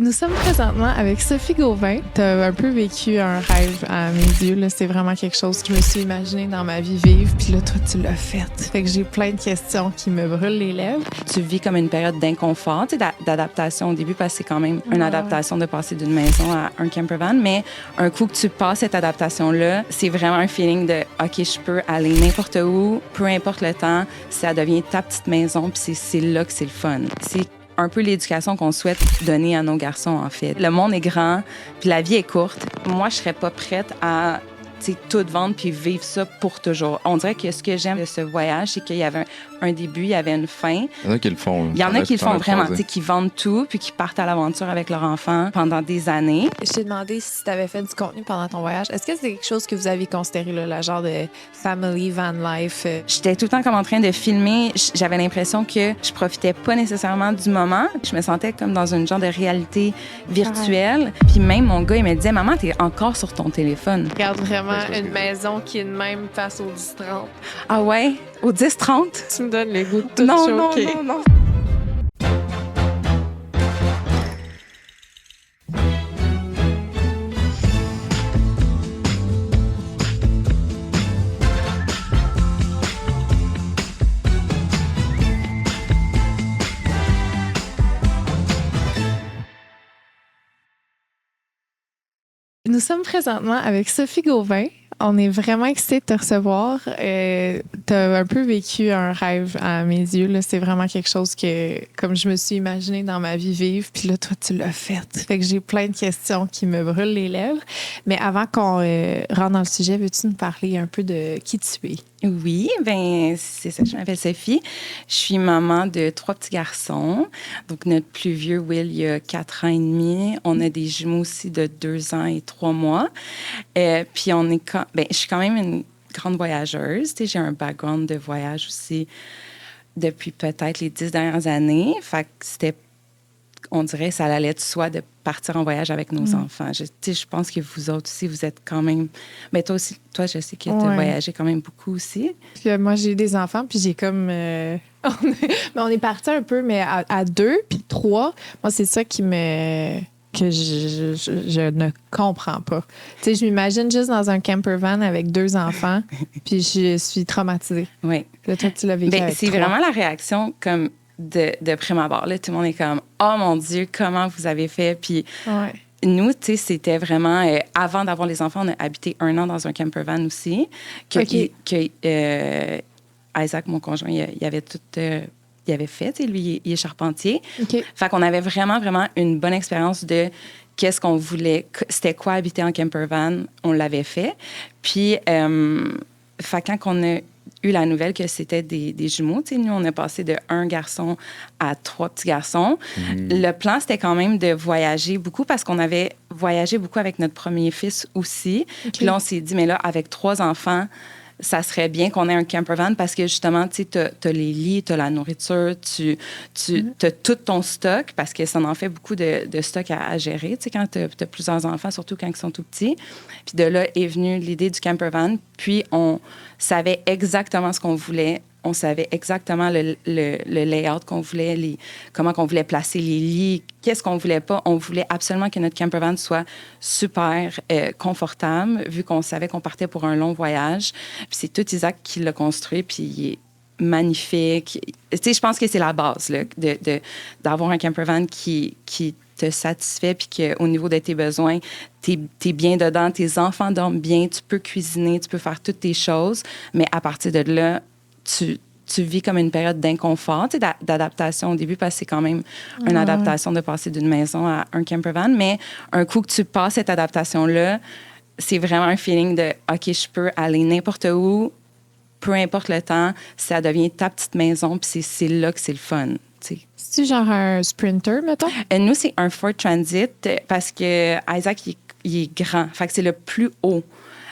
Nous sommes présentement avec Sophie Gauvin. Tu as un peu vécu un rêve à mes yeux. Là. C'est vraiment quelque chose que je me suis imaginé dans ma vie vivre. Puis là, toi, tu l'as fait. Fait que j'ai plein de questions qui me brûlent les lèvres. Tu vis comme une période d'inconfort, d'adaptation au début, parce que c'est quand même une adaptation de passer d'une maison à un campervan. Mais un coup que tu passes cette adaptation-là, c'est vraiment un feeling de « OK, je peux aller n'importe où, peu importe le temps, ça devient ta petite maison. » Puis c'est là que c'est le fun. C'est un peu l'éducation qu'on souhaite donner à nos garçons, en fait. Le monde est grand, puis la vie est courte. Moi, je serais pas prête à tout vendre puis vivre ça pour toujours. On dirait que ce que j'aime de ce voyage, c'est qu'il y avait un début, il y avait une fin. Il y en a qui le font. Il y en a qui le font vraiment, qui vendent tout puis qui partent à l'aventure avec leur enfant pendant des années. Je t'ai demandé si tu avais fait du contenu pendant ton voyage. Est-ce que c'est quelque chose que vous aviez considéré, là, la genre de family van life? J'étais tout le temps comme en train de filmer. J'avais l'impression que je profitais pas nécessairement du moment. Je me sentais comme dans une genre de réalité virtuelle. Puis même mon gars, il me disait « Maman, t'es encore sur ton téléphone. » Regarde vraiment une maison qui est de même face au 10-30. Ah ouais? Au 10-30? Tu me donnes le goût de tout choquer. Non. Nous sommes présentement avec Sophie Gauvin. On est vraiment excités de te recevoir. Tu as un peu vécu un rêve à mes yeux. Là. C'est vraiment quelque chose que, comme je me suis imaginé dans ma vie vivre, puis là, toi, tu l'as fait. Fait que j'ai plein de questions qui me brûlent les lèvres. Mais avant qu'on rentre dans le sujet, veux-tu nous parler un peu de qui tu es? Oui, ben c'est ça, je m'appelle Sophie. Je suis maman de 3 petits garçons. Donc, notre plus vieux, Will, il a 4 ans et demi. On a des jumeaux aussi de 2 ans et 3 mois. Puis, je suis quand même une grande voyageuse. Tu sais, j'ai un background de voyage aussi depuis peut-être les 10 dernières années. Fait que c'était, on dirait, ça allait de soi de partir en voyage avec nos enfants. Je pense que vous autres aussi, vous êtes quand même... Mais toi aussi, je sais que tu as voyagé quand même beaucoup aussi. Puis moi, j'ai des enfants, puis j'ai comme... Mais on est partis un peu, mais à 2, puis 3. Moi, c'est ça qui me... que je ne comprends pas. Tu sais, je m'imagine juste dans un camper van avec 2 enfants, puis je suis traumatisée. Oui. Là, toi, tu l'as vécu avec c'est 3. vraiment la réaction comme de prime abord. Là, tout le monde est comme « Oh mon Dieu, comment vous avez fait? » Puis nous, tu sais, c'était vraiment... avant d'avoir les enfants, on a habité 1 an dans un camper van aussi. Isaac, mon conjoint, il avait tout... il avait fait, tu sais, lui, il est charpentier. Fait qu'on avait vraiment, vraiment une bonne expérience de qu'est-ce qu'on voulait, c'était quoi habiter en camper van, on l'avait fait. Puis, fait quand on a eu la nouvelle que c'était des jumeaux, tu sais, nous, on a passé de 1 garçon à 3 petits garçons. Le plan, c'était quand même de voyager beaucoup parce qu'on avait voyagé beaucoup avec notre premier fils aussi. Puis là, on s'est dit, mais là, avec 3 enfants, ça serait bien qu'on ait un camper van parce que justement, tu sais, t'as les lits, t'as la nourriture, t'as tout ton stock parce que ça en fait beaucoup de stock à gérer, tu sais, quand t'as plusieurs enfants, surtout quand ils sont tout petits. Puis de là est venue l'idée du camper van. Puis on savait exactement ce qu'on voulait. On savait exactement le layout qu'on voulait, comment qu'on voulait placer les lits, qu'est-ce qu'on voulait pas. On voulait absolument que notre campervan soit super confortable, vu qu'on savait qu'on partait pour un long voyage. Puis c'est tout Isaac qui l'a construit, puis il est magnifique. Tu sais, je pense que c'est la base, là, d'avoir un campervan qui te satisfait, puis qu'au niveau de tes besoins, t'es bien dedans, tes enfants dorment bien, tu peux cuisiner, tu peux faire toutes tes choses, mais à partir de là, tu vis comme une période d'inconfort, d'adaptation au début, parce que c'est quand même une adaptation de passer d'une maison à un campervan. Mais un coup que tu passes cette adaptation-là, c'est vraiment un feeling de « OK, je peux aller n'importe où, peu importe le temps, ça devient ta petite maison, puis c'est là que c'est le fun. » C'est-tu genre un Sprinter, mettons? Nous, c'est un Ford Transit parce que Isaac, il est grand. Fait que c'est le plus haut.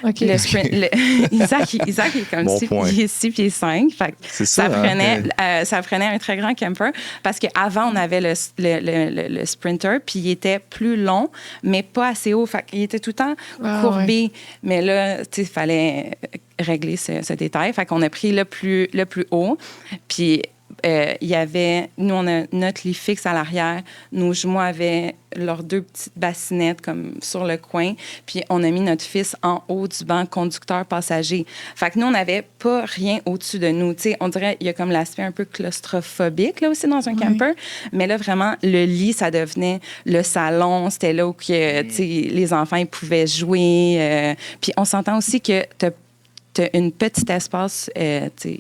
Okay. Isaac, il est comme il est 6 pieds 5. Fait que ça prenait un très grand camper parce qu'avant, on avait le Sprinter, puis il était plus long, mais pas assez haut. Fait qu'il était tout le temps courbé. Ouais. Mais là, tu sais, il fallait régler ce détail. Fait qu'on a pris le plus haut. Puis il y avait... Nous, on a notre lit fixe à l'arrière. Nos jumeaux avaient leurs 2 petites bassinettes comme sur le coin. Puis on a mis notre fils en haut du banc conducteur-passager. Fait que nous, on n'avait pas rien au-dessus de nous. Tu sais, on dirait il y a comme l'aspect un peu claustrophobique là aussi dans un camper. Mais là, vraiment, le lit, ça devenait le salon. C'était là où que, tu sais, les enfants ils pouvaient jouer. Puis on s'entend aussi que tu as une petite espace, tu sais,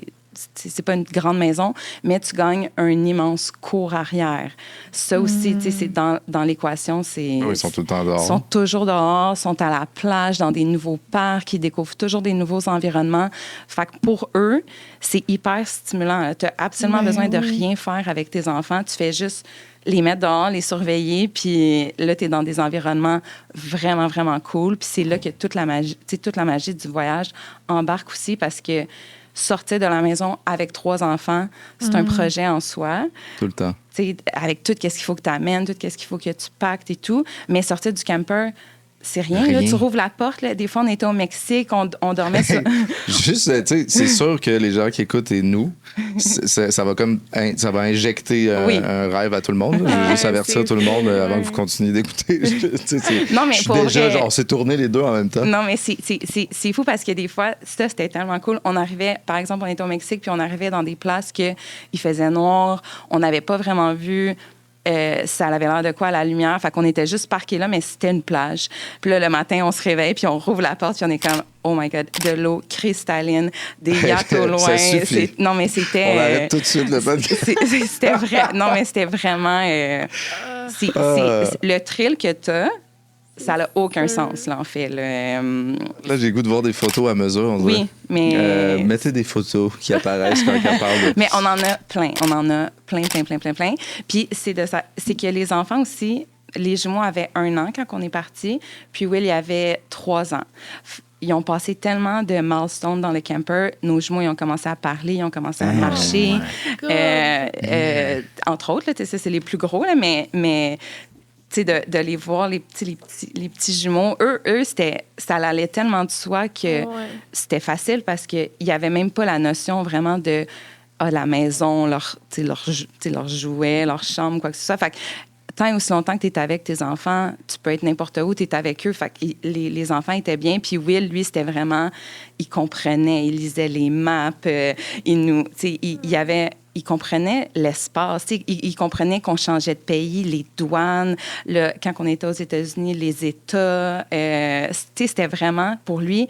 c'est pas une grande maison, mais tu gagnes un immense cour arrière. Ça aussi, tu sais, c'est dans l'équation, c'est... Oui, ils sont tout le temps dehors. Ils sont toujours dehors, sont à la plage, dans des nouveaux parcs, ils découvrent toujours des nouveaux environnements. Fait que pour eux, c'est hyper stimulant. Tu n'as absolument besoin de rien faire avec tes enfants. Tu fais juste les mettre dehors, les surveiller, puis là, tu es dans des environnements vraiment, vraiment cool. Puis c'est là que toute la magie du voyage embarque aussi, parce que sortir de la maison avec 3 enfants, c'est un projet en soi. Tout le temps. T'sais, avec tout ce qu'il faut que tu amènes, tout ce qu'il faut que tu pactes et tout. Mais sortir du camper, c'est rien. Là, tu rouvres la porte. Là. Des fois, on était au Mexique, on dormait sur... Juste, tu sais, c'est sûr que les gens qui écoutent et nous, ça va comme ça va injecter un rêve à tout le monde. Je veux juste avertir tout le monde avant que vous continuiez d'écouter. Non, mais pour déjà, genre, on s'est tourné les deux en même temps. Non, mais c'est fou parce que des fois, ça, c'était tellement cool. On arrivait, par exemple, on était au Mexique, puis on arrivait dans des places qu'il faisait noir, on n'avait pas vraiment vu... ça avait l'air de quoi, la lumière? Fait qu'on était juste parqués là, mais c'était une plage. Puis là, le matin, on se réveille, puis on rouvre la porte, puis on est comme, oh my God, de l'eau cristalline, des yachts au loin. Ça suffit. Non, mais c'était... On arrête tout de suite le podcast. C'était vrai. Non, mais c'était vraiment... le thrill que t'as, ça n'a aucun sens, là, en fait. Là, j'ai le goût de voir des photos à mesure. On dirait. Oui, mais... mettez des photos qui apparaissent quand on parle. Mais on en a plein. On en a plein. Puis c'est que les enfants aussi, les jumeaux avaient 1 an quand on est parti, puis Will, il avait 3 ans. Ils ont passé tellement de milestones dans le camper. Nos jumeaux, ils ont commencé à parler, ils ont commencé à marcher. Entre autres, là, ça, c'est les plus gros, là, mais tu sais, de les voir, les petits jumeaux, eux ça allait tellement de soi que c'était facile parce qu'il n'y avait même pas la notion vraiment de la maison, leurs jouets, leur chambre, quoi que ce soit. Fait que tant et aussi longtemps que tu es avec tes enfants, tu peux être n'importe où, tu es avec eux. Fait que les enfants étaient bien. Puis Will, lui, c'était vraiment... Il comprenait, il lisait les maps. Il comprenait l'espace. Il comprenait qu'on changeait de pays, les douanes. Quand on était aux États-Unis, les États. C'était vraiment, pour lui,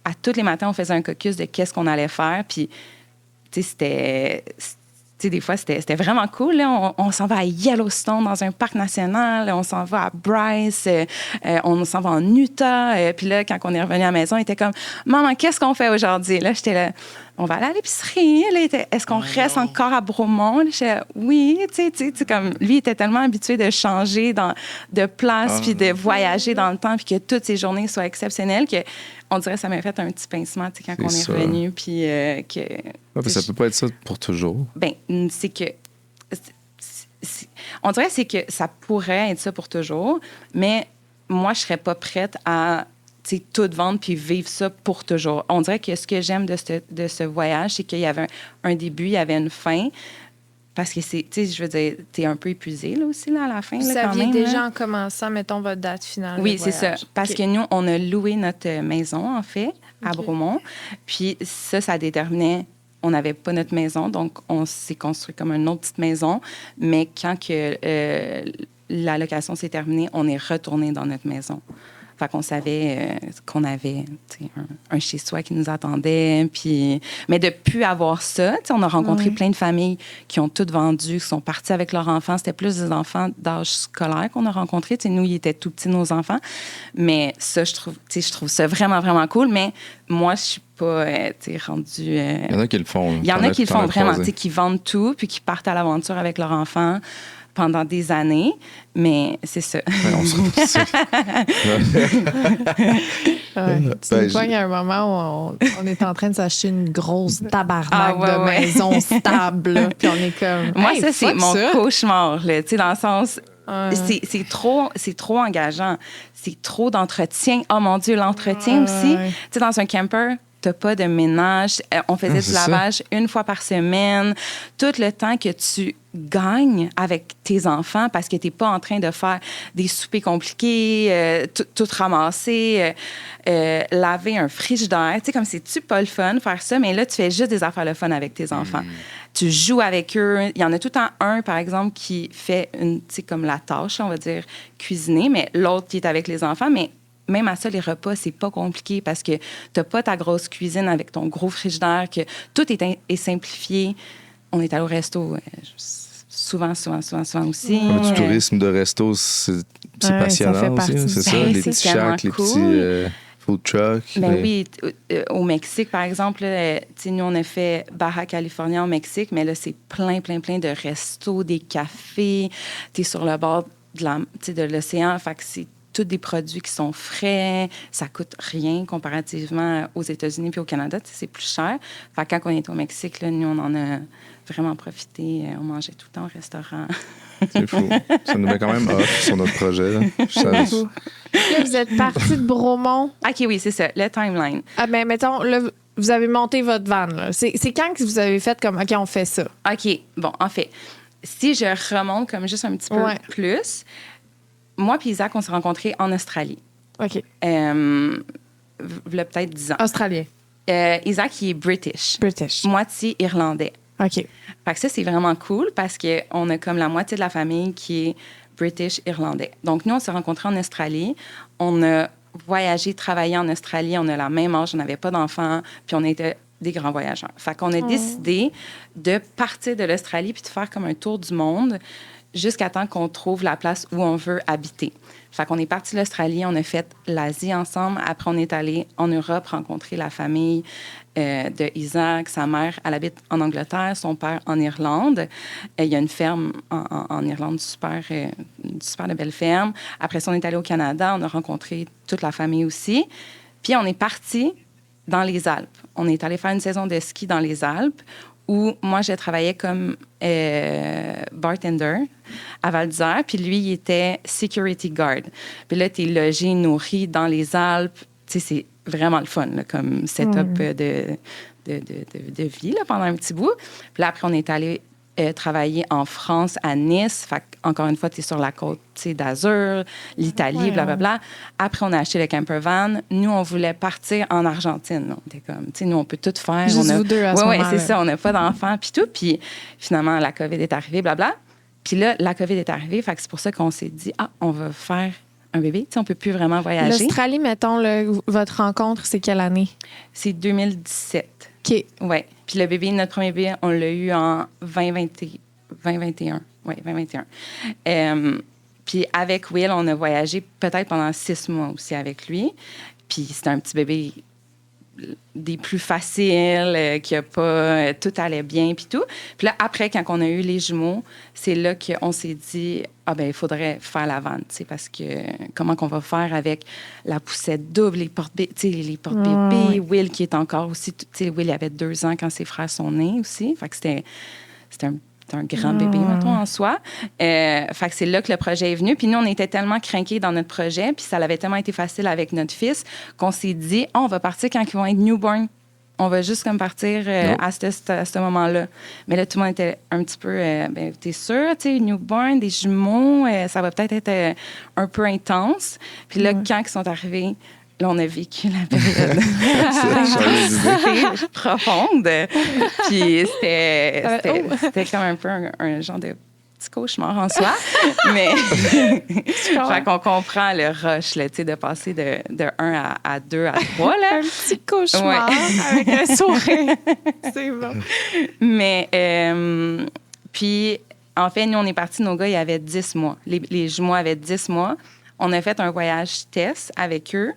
à tous les matins, on faisait un caucus de qu'est-ce qu'on allait faire. Puis, c'était... Tu sais, des fois, c'était vraiment cool. Là. On s'en va à Yellowstone, dans un parc national. On s'en va à Bryce. On s'en va en Utah. Puis là, quand on est revenu à la maison, il était comme « Maman, qu'est-ce qu'on fait aujourd'hui? » Là, j'étais là « On va aller à l'épicerie. » Est-ce qu'on reste encore à Bromont? Là, j'étais « Oui. » Tu sais, comme lui, il était tellement habitué de changer de place puis de voyager dans le temps puis que toutes ses journées soient exceptionnelles que on dirait que ça m'a fait un petit pincement quand on est revenu. Puis ça peut pas être ça pour toujours. Ben, c'est que... on dirait c'est que ça pourrait être ça pour toujours, mais moi, je serais pas prête à tout vendre puis vivre ça pour toujours. On dirait que ce que j'aime de ce voyage, c'est qu'il y avait un début, il y avait une fin. Parce que je veux dire, t'es un peu épuisé là aussi là, à la fin. Vous là, saviez quand même, déjà là. En commençant, mettons, votre date finale. Oui, c'est ça. Parce que nous, on a loué notre maison, en fait, à Bromont. Puis ça déterminait... On n'avait pas notre maison, donc on s'est construit comme une autre petite maison. Mais quand la location s'est terminée, on est retourné dans notre maison. Fait qu'on savait qu'on avait un chez-soi qui nous attendait. Puis... Mais de plus avoir ça, on a rencontré plein de familles qui ont toutes vendu, qui sont parties avec leurs enfants. C'était plus des enfants d'âge scolaire qu'on a rencontrés. Nous, ils étaient tout petits, nos enfants. Mais ça, je trouve ça vraiment, vraiment cool. Mais moi, je suis pas rendue... Il y en a qui le font. Il y en a qui le font vraiment, qui vendent tout puis qui partent à l'aventure avec leurs enfants pendant des années, mais c'est ça. Ouais, on se retrouve ça. Tu me pognes à un moment où on est en train de s'acheter une grosse tabarnak de maison stable, là, puis on est comme... Moi, hey, ça, c'est mon cauchemar, là, dans le sens... C'est trop engageant. C'est trop d'entretien. Oh mon Dieu, l'entretien aussi. Tu sais, dans un camper, t'as pas de ménage. On faisait du lavage une fois par semaine. Tout le temps que tu gagnes avec tes enfants parce que t'es pas en train de faire des soupers compliqués, tout ramasser, laver un frigidaire. Tu sais, comme c'est-tu pas le fun faire ça, mais là, tu fais juste des affaires le fun avec tes enfants. Tu joues avec eux. Il y en a tout le temps un, par exemple, qui fait tu sais, comme la tâche, on va dire, cuisiner, mais l'autre qui est avec les enfants, mais même à ça, les repas, c'est pas compliqué parce que t'as pas ta grosse cuisine avec ton gros frigidaire, que tout est simplifié. On est allé au resto souvent aussi. Du tourisme de resto, c'est passionnant aussi, c'est ça? Les petits shacks, les petits food trucks. Oui, au Mexique, par exemple, nous, on a fait Baja California au Mexique, mais là, c'est plein de restos, des cafés. T'es sur le bord de l'océan, fait que c'est tous des produits qui sont frais, ça coûte rien comparativement aux États-Unis puis au Canada, c'est plus cher. Fait que quand on est au Mexique, là, nous, on en a vraiment profité. On mangeait tout le temps au restaurant. C'est fou. Ça nous met quand même off sur notre projet. Là. Là, vous êtes parti de Bromont. OK, oui, c'est ça, le timeline. Ah, ben, mettons, là, vous avez monté votre van. Là. C'est quand que vous avez fait comme, OK, on fait ça? OK, bon, en fait, si je remonte comme juste un petit peu plus, moi et Isaac, on s'est rencontrés en Australie. OK. Il y a peut-être 10 ans. Australien. Isaac, il est British. Moitié irlandais. OK. Fait que ça, c'est vraiment cool parce qu'on a comme la moitié de la famille qui est British-irlandais. Donc, nous, on s'est rencontrés en Australie. On a voyagé, travaillé en Australie. On a la même âge, on n'avait pas d'enfants, puis on était des grands voyageurs. Fait qu'on a décidé de partir de l'Australie puis de faire comme un tour du monde jusqu'à temps qu'on trouve la place où on veut habiter. Fait qu'on est parti de l'Australie, on a fait l'Asie ensemble. Après, on est allé en Europe rencontrer la famille de Isaac. Sa mère, elle habite en Angleterre, son père en Irlande. Il y a une ferme en Irlande, une super de belle ferme. Après ça, on est allé au Canada, on a rencontré toute la famille aussi. Puis on est parti dans les Alpes. On est allé faire une saison de ski dans les Alpes où moi, je travaillais comme bartender à Val-d'Isère, puis lui, il était security guard. Puis là, tu es logé, nourri dans les Alpes. Tu sais, c'est vraiment le fun, là, comme setup de vie là, pendant un petit bout. Puis là, après, on est allé travailler en France, à Nice. Fait encore une fois, tu es sur la côte d'Azur, l'Italie, blablabla. Après, on a acheté le camper van. Nous, on voulait partir en Argentine. On était comme, tu sais, nous, on peut tout faire. Juste vous deux à ce moment-là. Oui, c'est ça. On n'a pas d'enfants, puis tout. Puis finalement, la COVID est arrivée, blabla. Puis là, la COVID est arrivée. Fait que c'est pour ça qu'on s'est dit, on va faire un bébé. Tu sais, on peut plus vraiment voyager. L'Australie, mettons, votre rencontre, c'est quelle année? C'est 2017. OK. Oui. Puis le bébé, notre premier bébé, on l'a eu en 2021. Oui, 2021. Puis avec Will, on a voyagé peut-être pendant 6 mois aussi avec lui. Puis c'était un petit bébé des plus faciles, qui a pas... tout allait bien, puis tout. Puis là, après, quand on a eu les jumeaux, c'est là qu'on s'est dit, il faudrait faire la vente, tu sais, parce que comment qu'on va faire avec la poussette double, les porte-bébés, Will qui est encore aussi... Tu sais, Will, il avait 2 ans quand ses frères sont nés aussi. Fait que c'était un grand bébé, mettons, en soi. Fait que c'est là que le projet est venu. Puis nous, on était tellement craqués dans notre projet, puis ça avait tellement été facile avec notre fils qu'on s'est dit, on va partir quand ils vont être newborn. On va juste comme partir à ce moment-là. Mais là, tout le monde était un petit peu, t'es sûr, tu sais, newborn, des jumeaux, ça va peut-être être un peu intense. Puis là, quand ils sont arrivés, là, on a vécu la période profonde. Puis c'était comme un peu un genre de petit cauchemar en soi. Mais fait qu'on comprend le rush, là, de passer de 1 à 2 à 3. Là. Un petit cauchemar avec un sourire. C'est bon. Mais puis, en fait, nous, on est partis, nos gars, ils avaient 10 mois. Les jumeaux avaient 10 mois. On a fait un voyage test avec eux.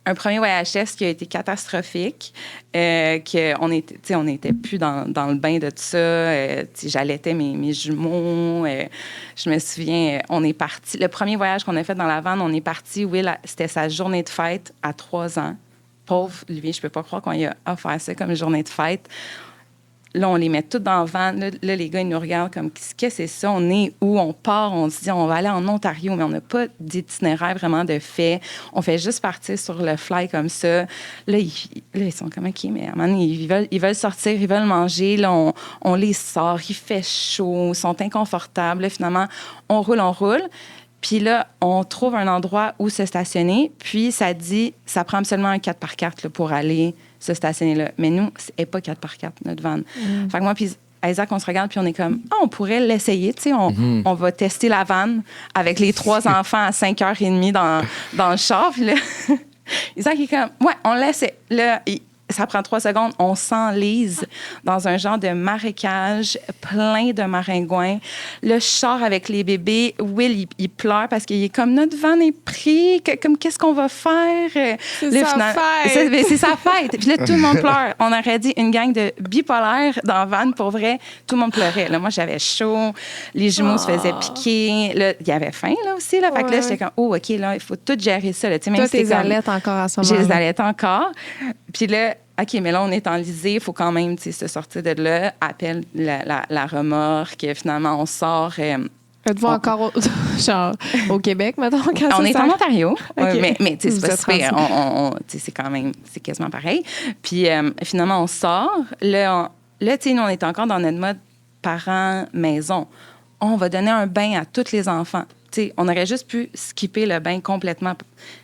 Un premier voyage test qui a été catastrophique, qu'on n'était plus dans le bain de tout ça. J'allaitais mes jumeaux. Je me souviens, on est parti. Le premier voyage qu'on a fait dans la van, on est parti. Will, c'était sa journée de fête à 3 ans. Pauvre, lui, je peux pas croire qu'on lui a offert ça comme journée de fête. là, on les met tous dans le van. Là, les gars, ils nous regardent comme, qu'est-ce que c'est ça? On est où? On part, on se dit, on va aller en Ontario, mais on n'a pas d'itinéraire vraiment de fait. On fait juste partir sur le fly comme ça. Là, ils sont comme, OK, mais à un moment donné, ils veulent sortir, ils veulent manger. Là, on les sort, il fait chaud, ils sont inconfortables. Là, finalement, on roule. Puis là, on trouve un endroit où se stationner. Puis ça dit, ça prend absolument un 4x4 là, pour aller se stationner là. Mais nous, c'est pas 4x4, notre van. Fait que moi, puis Isaac, on se regarde, puis on est comme, on pourrait l'essayer, tu sais, on va tester la van avec les 3 enfants à 5h30 dans le char. Puis là, Isaac est comme, ouais, on l'essaie. Là, ça prend 3 secondes, on s'enlise dans un genre de marécage plein de maringouins. Le char avec les bébés, Will, il pleure parce qu'il est comme, notre van est pris, comme qu'est-ce qu'on va faire? C'est sa fête! C'est sa fête. Puis là, tout le monde pleure. On aurait dit une gang de bipolaires dans le van, pour vrai. Tout le monde pleurait. Là, moi, j'avais chaud, les jumeaux se faisaient piquer. Là, il y avait faim, là, aussi. Là. Fait que là, j'étais comme, oh, OK, là, il faut tout gérer ça. Là. Toi, tes allaites encore à ce moment-là. J'ai les allaites encore. Puis là, OK, mais là, on est enlisé, il faut quand même se sortir de là. Appelle la remorque, finalement, on sort. Êtes-vous encore au Québec, mettons? On est en Ontario, okay. mais c'est pas super. C'est quand même, c'est quasiment pareil. Puis finalement, on sort. Là, nous, on est encore dans notre mode parents-maison. On va donner un bain à tous les enfants. T'sais, on aurait juste pu skipper le bain complètement.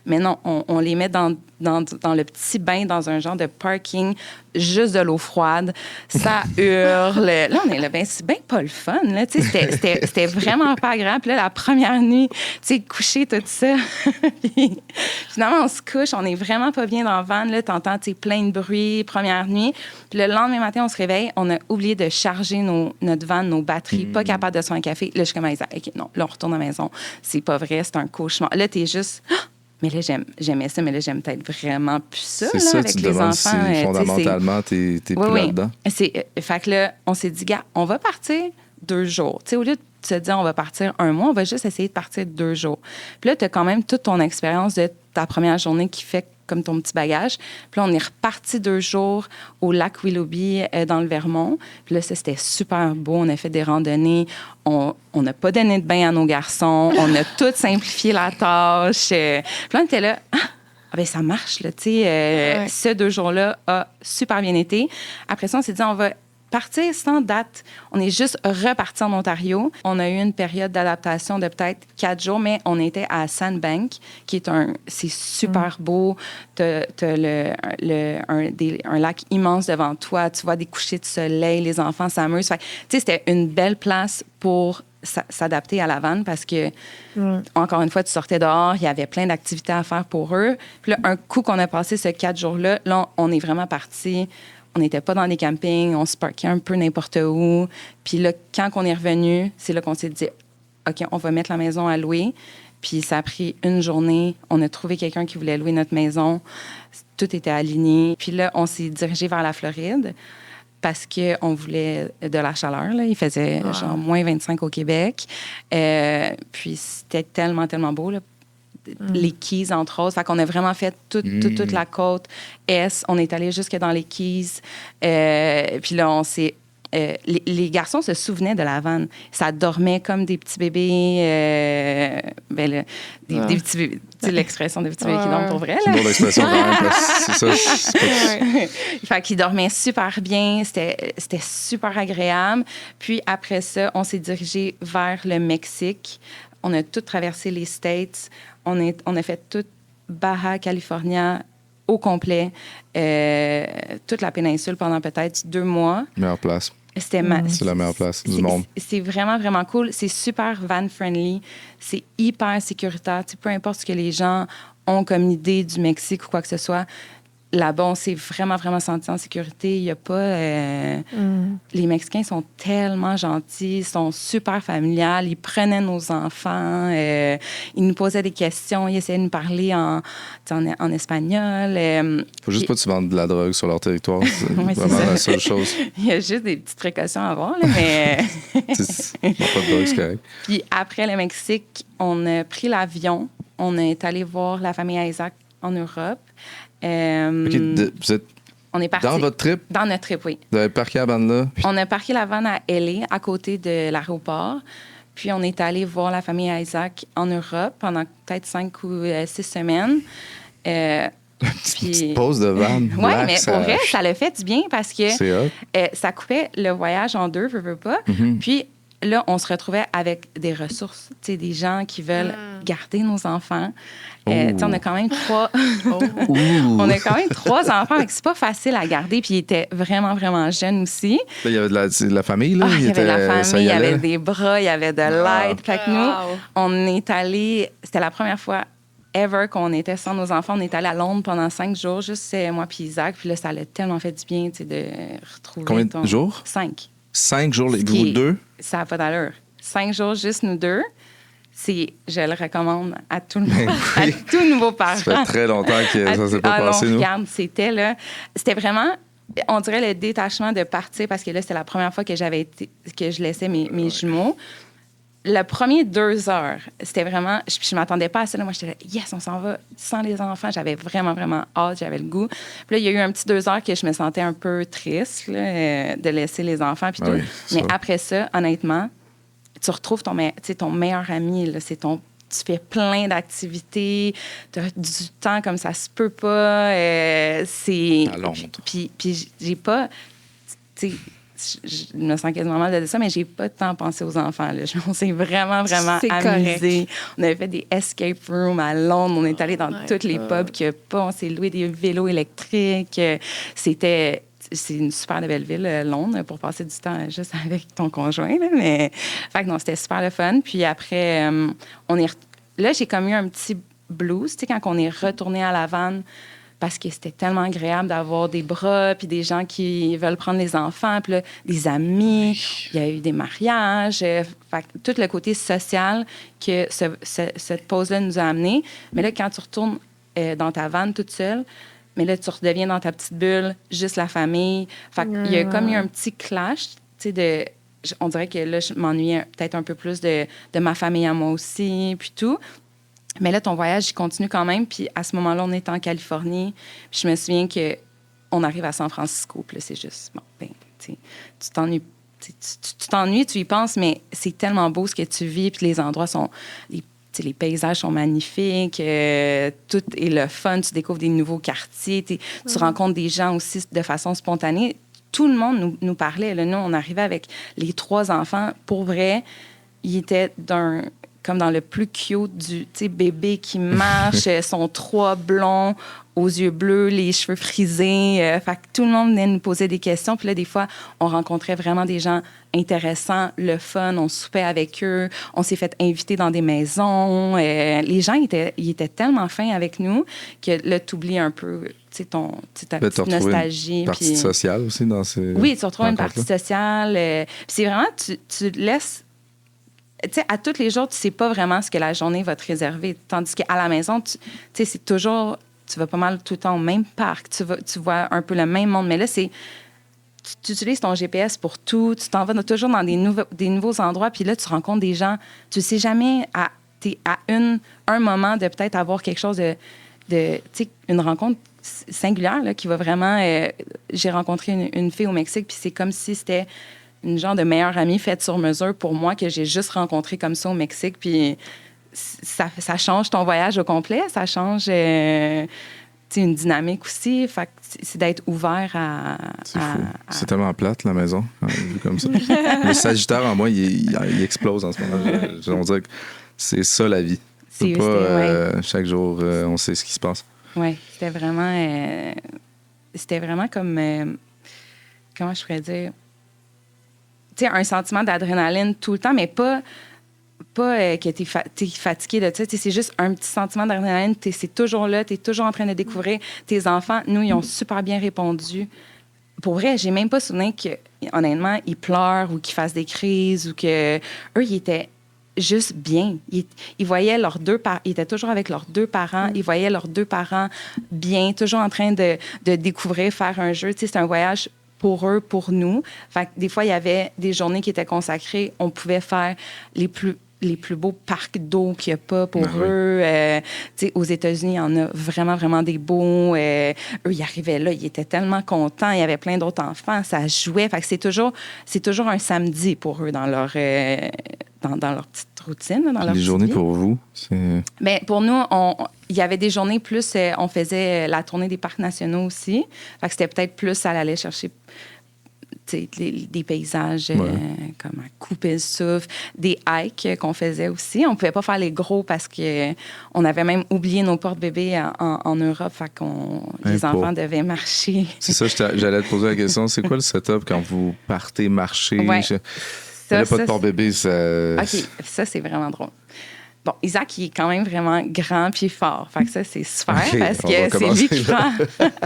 Mais non, on les met dans le petit bain, dans un genre de parking, juste de l'eau froide. Ça hurle. Là, on est là, c'est bien pas le fun. Là, c'était vraiment pas agréable. Puis là, la première nuit, coucher, tout ça. Puis, finalement, on se couche. On est vraiment pas bien dans le van. Là, t'entends plein de bruit, première nuit. Puis le lendemain matin, on se réveille. On a oublié de charger notre van, nos batteries. Pas capable de se faire un café. Là, je suis comme, OK, non, là, on retourne à la maison. C'est pas vrai, c'est un cauchemar. Là, t'es juste... Mais là, j'aimais ça, mais là, j'aime peut-être vraiment plus ça, là, ça, avec tu te les demandes enfants. Si fondamentalement, t'es plus là-dedans. Fait que là, on s'est dit, gars, on va partir 2 jours. Tu sais, au lieu de se dire, on va partir 1 mois, on va juste essayer de partir 2 jours. Puis là, tu as quand même toute ton expérience de ta première journée qui fait comme ton petit bagage. Puis là, on est reparti 2 jours au lac Willoughby dans le Vermont. Puis là, ça, c'était super beau. On a fait des randonnées. On n'a pas donné de bain à nos garçons. On a tout simplifié la tâche. Puis là, on était là... ben ça marche, là, tu sais. Ce 2 jours-là a super bien été. Après ça, on s'est dit, on va partir sans date. On est juste reparti en Ontario. On a eu une période d'adaptation de peut-être 4 jours, mais on était à Sandbank, qui est c'est super beau. T'as un lac immense devant toi. Tu vois des couchers de soleil. Les enfants s'amusent. Tu sais, c'était une belle place pour s'adapter à la vanne parce que, encore une fois, tu sortais dehors, il y avait plein d'activités à faire pour eux. Puis là, un coup qu'on a passé ces 4 jours-là, là, on est vraiment parti. On n'était pas dans des campings, on se parquait un peu n'importe où. Puis là, quand on est revenu, c'est là qu'on s'est dit, OK, on va mettre la maison à louer. Puis ça a pris 1 journée. On a trouvé quelqu'un qui voulait louer notre maison. Tout était aligné. Puis là, on s'est dirigé vers la Floride parce qu'on voulait de la chaleur. Là. Il faisait genre moins 25 au Québec. Puis c'était tellement, tellement beau, là. Les Keys, entre autres. Fait qu'on a vraiment fait toute la côte Est. On est allé jusque dans les Keys. Puis là, on s'est... les garçons se souvenaient de la vanne. Ça dormait comme des petits bébés. Des petits bébés. Tu sais, l'expression des petits bébés qui dorment pour vrai. Là. C'est une autre expression quand même. C'est ça. Fait qu'ils dormaient super bien. C'était super agréable. Puis après ça, on s'est dirigé vers le Mexique. On a tout traversé les States. On a fait toute Baja California au complet, toute la péninsule pendant peut-être 2 mois. Meilleure place. C'est la meilleure place du monde. C'est vraiment, vraiment cool. C'est super van-friendly. C'est hyper sécuritaire. Tu sais, peu importe ce que les gens ont comme idée du Mexique ou quoi que ce soit, là-bas, on s'est vraiment, vraiment senti en sécurité. Il n'y a pas... Les Mexicains sont tellement gentils, ils sont super familiales. Ils prenaient nos enfants. Ils nous posaient des questions. Ils essayaient de nous parler en espagnol. Faut juste pas que tu vendes de la drogue sur leur territoire. C'est vraiment la seule chose. Il y a juste des petites précautions à avoir, là, mais... pas de drogue, c'est correct. Puis après le Mexique, on a pris l'avion. On est allé voir la famille Isaac en Europe. OK, vous êtes On est parti. Dans votre trip? Dans notre trip, oui. Vous avez parqué la vanne là? On a parqué la vanne à LA, à côté de l'aéroport. Puis, on est allé voir la famille Isaac en Europe pendant peut-être 5 ou 6 semaines. Petite pause de vanne. Oui, mais pour vrai, ça l'a fait du bien parce que ça coupait le voyage en deux, veux pas. Mm-hmm. Puis là, on se retrouvait avec des ressources, des gens qui veulent garder nos enfants. On a quand même 3... on a quand même 3 enfants, donc c'est pas facile à garder. Puis ils étaient vraiment, vraiment jeunes aussi. Là, il y avait de la famille, là? Il y avait de la famille, il y avait des bras, il y avait de l'aide. Fait que nous, on est allés... C'était la première fois ever qu'on était sans nos enfants. On est allé à Londres pendant 5 jours, juste moi puis Isaac. Puis là, ça a tellement fait du bien, de retrouver... Combien de jours? 5. 5 jours, vous deux? Ça n'a pas d'allure. 5 jours, juste nous deux. Je le recommande à tout le monde, à tout nouveau parent. Ça fait très longtemps que ça s'est pas passé, nous. Regarde, c'était vraiment, on dirait le détachement de partir, parce que là, c'était la première fois que je laissais mes jumeaux. Le premier 2 heures, c'était vraiment... Je m'attendais pas à ça. Là. Moi, j'étais là, yes, on s'en va sans les enfants. J'avais vraiment, vraiment hâte. J'avais le goût. Puis là, il y a eu un petit 2 heures que je me sentais un peu triste là, de laisser les enfants. Puis tout. Oui, mais après ça, honnêtement, tu retrouves ton meilleur ami. Là, tu fais plein d'activités. Tu as du temps comme ça se peut pas. C'est... À Londres. Puis j'ai pas... Je me sens quasiment mal de dire ça, mais j'ai pas de temps à penser aux enfants. Là. On s'est vraiment, vraiment amusés. On avait fait des escape rooms à Londres. On est allé dans tous les pubs qu'il n'y a pas. On s'est loué des vélos électriques. C'est une super belle ville, Londres, pour passer du temps juste avec ton conjoint. Là. Mais fait que non, c'était super le fun. Puis après, là, j'ai comme eu un petit blues, quand on est retourné à la vanne, parce que c'était tellement agréable d'avoir des bras, puis des gens qui veulent prendre les enfants, puis là, des amis. Il y a eu des mariages. Fait que tout le côté social que cette pause-là nous a amené. Mais là, quand tu retournes dans ta vanne toute seule, mais là, tu redeviens dans ta petite bulle, juste la famille. Fait qu'il y a comme eu un petit clash, on dirait que là, je m'ennuyais peut-être un peu plus de ma famille à moi aussi, puis tout. Mais là, ton voyage, il continue quand même. Puis à ce moment-là, on était en Californie. Puis je me souviens qu'on arrive à San Francisco. Puis là, c'est juste, tu t'ennuies. Tu t'ennuies, tu y penses, mais c'est tellement beau ce que tu vis. Puis les endroits sont... les paysages sont magnifiques. Tout est le fun. Tu découvres des nouveaux quartiers. Tu rencontres des gens aussi de façon spontanée. Tout le monde nous parlait. Là. Nous, on arrivait avec les 3 enfants. Pour vrai, ils étaient comme dans le plus cute du bébé qui marche, son 3 blonds aux yeux bleus, les cheveux frisés. Fait que tout le monde venait nous poser des questions. Puis là, des fois, on rencontrait vraiment des gens intéressants, le fun, on soupait avec eux, on s'est fait inviter dans des maisons. Les gens, ils étaient tellement fins avec nous que là, tu oublies un peu ta petite nostalgie. Une partie sociale aussi dans ces... Oui, tu retrouves une partie sociale. Puis c'est vraiment, tu laisses... à tous les jours, tu sais pas vraiment ce que la journée va te réserver. Tandis qu'à la maison, c'est toujours... Tu vas pas mal tout le temps au même parc. Tu vois un peu le même monde. Mais là, tu utilises ton GPS pour tout. Tu t'en vas toujours dans des nouveaux endroits. Puis là, tu rencontres des gens. Tu sais jamais t'es à un moment de peut-être avoir quelque chose une rencontre singulière là, qui va vraiment... j'ai rencontré une fille au Mexique, puis c'est comme si c'était une genre de meilleure amie faite sur mesure pour moi que j'ai juste rencontrée comme ça au Mexique. Puis ça change ton voyage au complet. Ça change une dynamique aussi. Fait que c'est d'être ouvert à... C'est tellement plate, la maison, vu comme ça. Le Sagittaire en moi, il explose en ce moment. On dirait que c'est ça, la vie. C'est pas chaque jour, on sait ce qui se passe. Oui, c'était vraiment comme... comment je pourrais dire? Tu sais, un sentiment d'adrénaline tout le temps, mais pas que t'es fatigué de ça. C'est juste un petit sentiment d'adrénaline. C'est toujours là. T'es toujours en train de découvrir tes enfants. Nous, ils ont super bien répondu. Pour vrai, j'ai même pas souvenir que, honnêtement, ils pleurent ou qu'ils fassent des crises ou que eux, ils étaient juste bien. Ils voyaient leurs ils étaient toujours avec leurs 2 parents. Ils voyaient leurs 2 parents bien, toujours en train de découvrir, faire un jeu. C'est un voyage pour eux, pour nous. Fait que des fois, il y avait des journées qui étaient consacrées. On pouvait faire les plus les plus beaux parcs d'eau qu'il n'y a pas pour eux. Aux États-Unis, il y en a vraiment, vraiment des beaux. Eux, ils arrivaient là, ils étaient tellement contents. Il y avait plein d'autres enfants, ça jouait. Fait que c'est toujours un samedi pour eux dans leur petite routine. Dans leur les journées vie. Pour vous, c'est... Bien, pour nous, il y avait des journées plus... on faisait la tournée des parcs nationaux aussi. Fait que c'était peut-être plus à aller chercher... des paysages comme à couper le souffle, des hikes qu'on faisait aussi. On ne pouvait pas faire les gros parce qu'on avait même oublié nos porte-bébés en Europe. Fait qu'on les enfants devaient marcher. C'est ça, j'allais te poser la question. C'est quoi le setup quand vous partez marcher? Ouais. Pas de porte-bébé, ça... OK, ça, c'est vraiment drôle. Bon, Isaac, il est quand même vraiment grand puis fort. Fait que ça, c'est super parce que c'est lui qui prend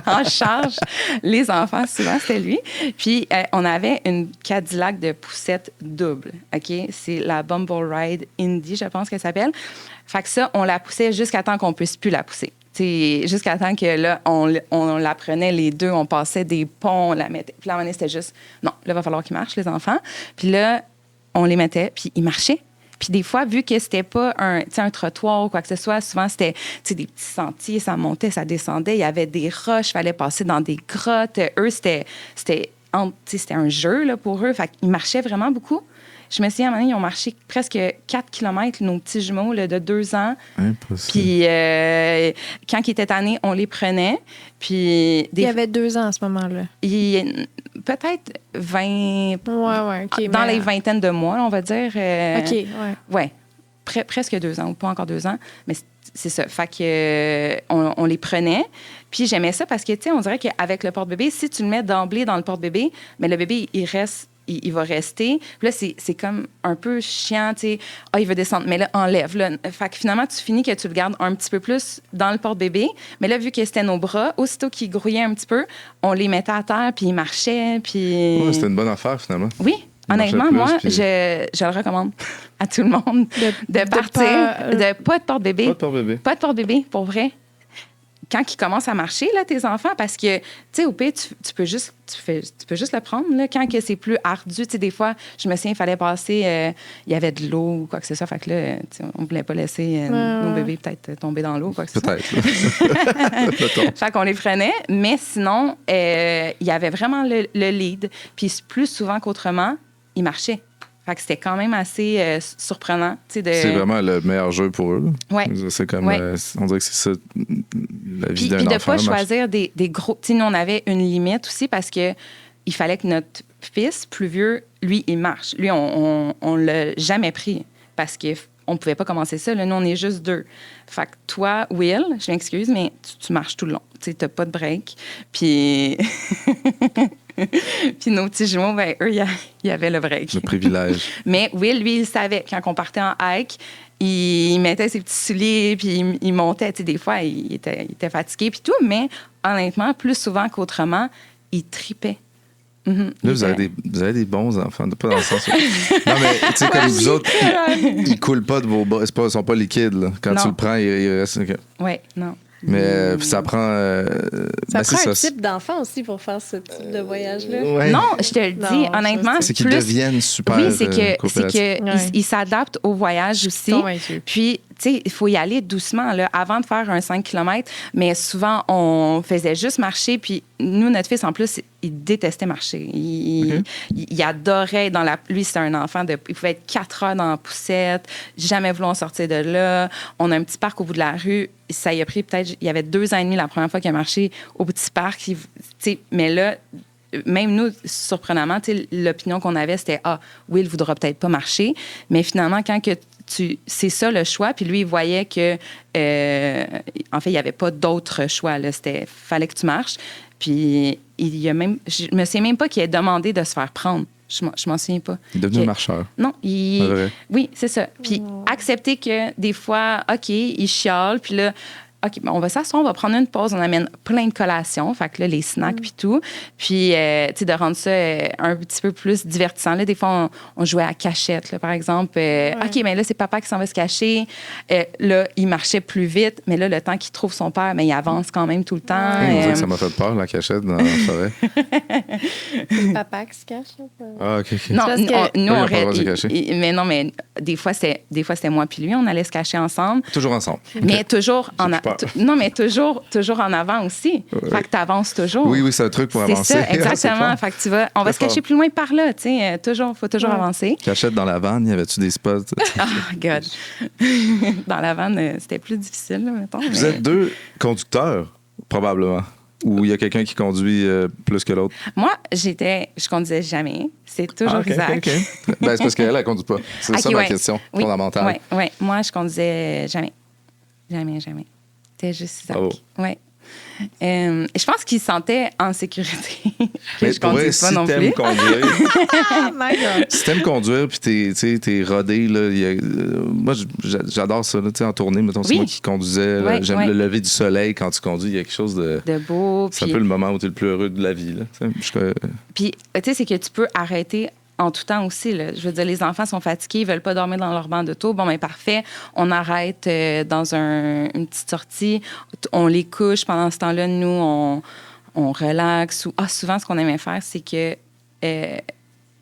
en charge les enfants. Souvent, c'était lui. Puis, on avait une Cadillac de poussette double. OK? C'est la Bumble Ride Indy, je pense qu'elle s'appelle. Fait que ça, on la poussait jusqu'à temps qu'on puisse plus la pousser. Jusqu'à temps que là, on la prenait les deux, on passait des ponts, on la mettait. Puis là, à un moment donné, c'était juste, non, là, il va falloir qu'ils marchent, les enfants. Puis là, on les mettait, puis ils marchaient. Puis des fois, vu que c'était pas un trottoir ou quoi que ce soit, souvent, c'était des petits sentiers, ça montait, ça descendait, il y avait des roches, il fallait passer dans des grottes. Eux, c'était un jeu là, pour eux. Fait qu'ils marchaient vraiment beaucoup. Je me souviens, à un moment donné, ils ont marché presque 4 km, nos petits jumeaux là, de 2 ans. Impossible. Puis quand ils étaient tannés, on les prenait. Puis il y avait 2 ans à ce moment-là. Peut-être 20... OK. Dans les vingtaines de mois, on va dire. OK, ouais. Ouais. Presque 2 ans, ou pas encore 2 ans. Mais c'est ça. Fait que on les prenait. Puis j'aimais ça parce que, tu sais, on dirait qu'avec le porte-bébé, si tu le mets d'emblée dans le porte-bébé, mais le bébé, il reste... Il va rester. Puis là, c'est comme un peu chiant, tu sais. Ah, il veut descendre, mais là, enlève. Là. Fait que finalement, tu finis que tu le gardes un petit peu plus dans le porte-bébé. Mais là, vu que c'était nos bras, aussitôt qu'ils grouillaient un petit peu, on les mettait à terre, puis ils marchaient, puis... Ouais, c'était une bonne affaire, finalement. Oui. Honnêtement, moi, je le recommande à tout le monde de partir. Pas de porte-bébé. Pas de porte-bébé. Pas de porte-bébé, pour vrai. Quand ils commencent à marcher, là, tes enfants, parce que, tu sais, au pire, tu peux juste le prendre, là. Quand que c'est plus ardu, tu sais, des fois, je me souviens, il fallait passer, il y avait de l'eau ou quoi que ce soit. Fait que là, on ne voulait pas laisser nos bébés peut-être tomber dans l'eau ou quoi que ce soit. Peut-être. Fait qu'on les prenait. Mais sinon, il y avait vraiment le lead. Puis plus souvent qu'autrement, ils marchaient. Fait que c'était quand même assez surprenant. C'est vraiment le meilleur jeu pour eux. Oui. C'est comme, on dirait que c'est ça, la vie d'un enfant. Puis de ne pas choisir des gros... Tu sais, nous, on avait une limite aussi parce que il fallait que notre fils, plus vieux, lui, il marche. Lui, on l'a jamais pris parce qu'on ne pouvait pas commencer ça. Là, nous, on est juste 2. Fait que toi, Will, je m'excuse, mais tu marches tout le long. Tu sais, n'as pas de break. Puis... Puis nos petits jumeaux, ben, eux, il y avait le break. Le privilège. Mais Will, lui, il savait. Quand on partait en hike, il mettait ses petits souliers, puis il montait. Tu sais, des fois, il était fatigué, puis tout. Mais honnêtement, plus souvent qu'autrement, il tripait. Là, vous avez des bons enfants, pas dans le sens où... Non, mais tu sais, comme vous autres, ils coulent pas de vos bras. Ils sont pas liquides, là. Quand tu le prends, il reste... Okay. Oui, non. Mais ça prend... ça prend un type d'enfant aussi pour faire ce type de voyage-là. Ouais. Non, je te le dis, honnêtement. C'est qu'ils deviennent super ils s'adaptent au voyage aussi. Puis, tu sais, il faut y aller doucement, là, avant de faire un 5 km. Mais souvent, on faisait juste marcher. Puis nous, notre fils, en plus, il détestait marcher. Il adorait lui, c'était un enfant il pouvait être 4 heures dans la poussette, jamais vouloir sortir de là. On a un petit parc au bout de la rue. Ça y a pris peut-être... Il y avait 2 ans et demi la première fois qu'il a marché au petit parc. Mais là, même nous, surprenamment, l'opinion qu'on avait, c'était « Ah, Will voudra peut-être pas marcher. » Mais finalement, quand c'est ça le choix, puis lui, il voyait que... en fait, il n'y avait pas d'autre choix. Fallait que tu marches. Puis il y a même... Je me souviens même pas qu'il ait demandé de se faire prendre. Je m'en souviens pas. Il est devenu marcheur. Non, oui, c'est ça. Puis accepter que des fois, OK, il chiale, puis là, OK, on va s'asseoir, on va prendre une pause, on amène plein de collations, fait que là, les snacks puis tout. Puis, tu sais, de rendre ça un petit peu plus divertissant. Là, des fois, on jouait à cachette, là, par exemple. OK, mais là, c'est papa qui s'en va se cacher. Là, il marchait plus vite, mais là, le temps qu'il trouve son père, mais il avance quand même tout le temps. On dirait que ça m'a fait peur, la cachette dans la forêt. C'est papa qui se cache. Ah, OK. Non, nous, on mais non, mais des fois, c'était moi puis lui, on allait se cacher ensemble. Toujours ensemble. Mais toujours toujours en avant aussi. Ouais. Fait que tu avances toujours. Oui, c'est un truc pour avancer. C'est ça, exactement. Fait que on va se cacher plus loin par là, tu sais. Faut toujours avancer. Cachette dans la vanne, y avait-tu des spots? Oh, God. Dans la vanne, c'était plus difficile, là, mettons. Vous êtes 2 conducteurs, probablement. Ou il y a quelqu'un qui conduit plus que l'autre? Moi, je conduisais jamais. C'est toujours Isaac. OK. Ben, c'est parce qu'elle, elle conduit pas. C'est ça ma question fondamentale. Oui. Moi, je conduisais jamais. Jamais. C'était juste Isaac. Bravo. Oui. Je pense qu'il se sentait en sécurité. Mais je conduis pas non plus. Si t'aimes conduire puis t'es rodé, là, moi, j'adore ça. Là, en tournée, mettons, c'est moi qui conduisais. Là, j'aime le lever du soleil quand tu conduis. Il y a quelque chose de beau. C'est un peu le moment où tu es le plus heureux de la vie. Là, puis, tu sais, c'est que tu peux arrêter en tout temps aussi. Là. Je veux dire, les enfants sont fatigués, ils veulent pas dormir dans leur banc d'auto. Bon, ben parfait, on arrête dans une petite sortie, on les couche. Pendant ce temps-là, nous, on relaxe. Souvent, ce qu'on aimait faire, c'est que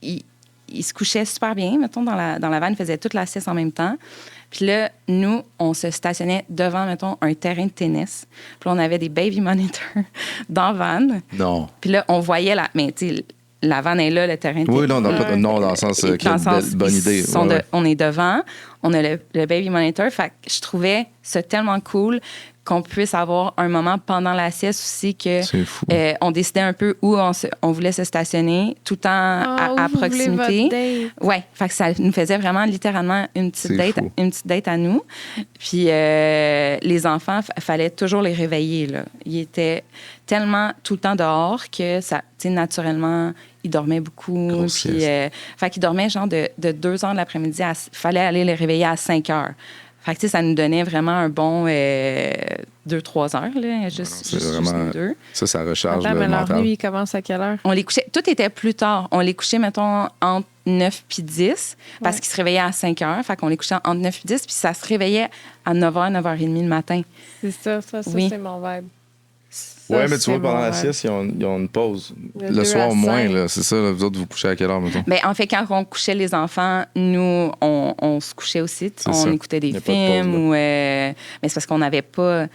ils se couchaient super bien, mettons, dans la vanne, ils faisaient toute la sieste en même temps. Puis là, nous, on se stationnait devant, mettons, un terrain de tennis. Puis là, on avait des baby monitors dans la vanne. Non. Puis là, on voyait mais tu sais, la vanne est là, le terrain de tennis. Oui, non, dans le sens quelle bonne idée. On est devant, on a le baby monitor. Fait que je trouvais ça tellement cool qu'on puisse avoir un moment pendant la sieste aussi que on décidait un peu où on voulait se stationner tout le temps à proximité. Oui, fait que ça nous faisait vraiment littéralement une petite date à nous. Puis les enfants, fallait toujours les réveiller. Là. Ils étaient tellement tout le temps dehors que ça, naturellement, ils dormaient beaucoup. Puis, fait qu'ils dormaient genre de 2 heures de l'après-midi. Fallait aller les réveiller à 5 heures. Fait que, ça nous donnait vraiment un bon 2-3 heures, là, juste nous deux. Ça recharge le mental. Leur nuit, il commence à quelle heure? On les couchait, tout était plus tard. On les couchait, mettons, entre 9 puis 10, parce qu'ils se réveillaient à 5 heures. Fait qu'on les couchait entre 9 puis 10, puis ça se réveillait à 9 h, 9 h 30 le matin. C'est ça, c'est mon vibe. Oui, mais tu vois, pendant la sieste, ils ont une pause. Le soir, au moins, là, c'est ça. Là, vous autres, vous couchez à quelle heure, mettons? Bien, en fait, quand on couchait les enfants, nous, on se couchait aussi. On écoutait des films. Mais c'est parce qu'on n'avait pas...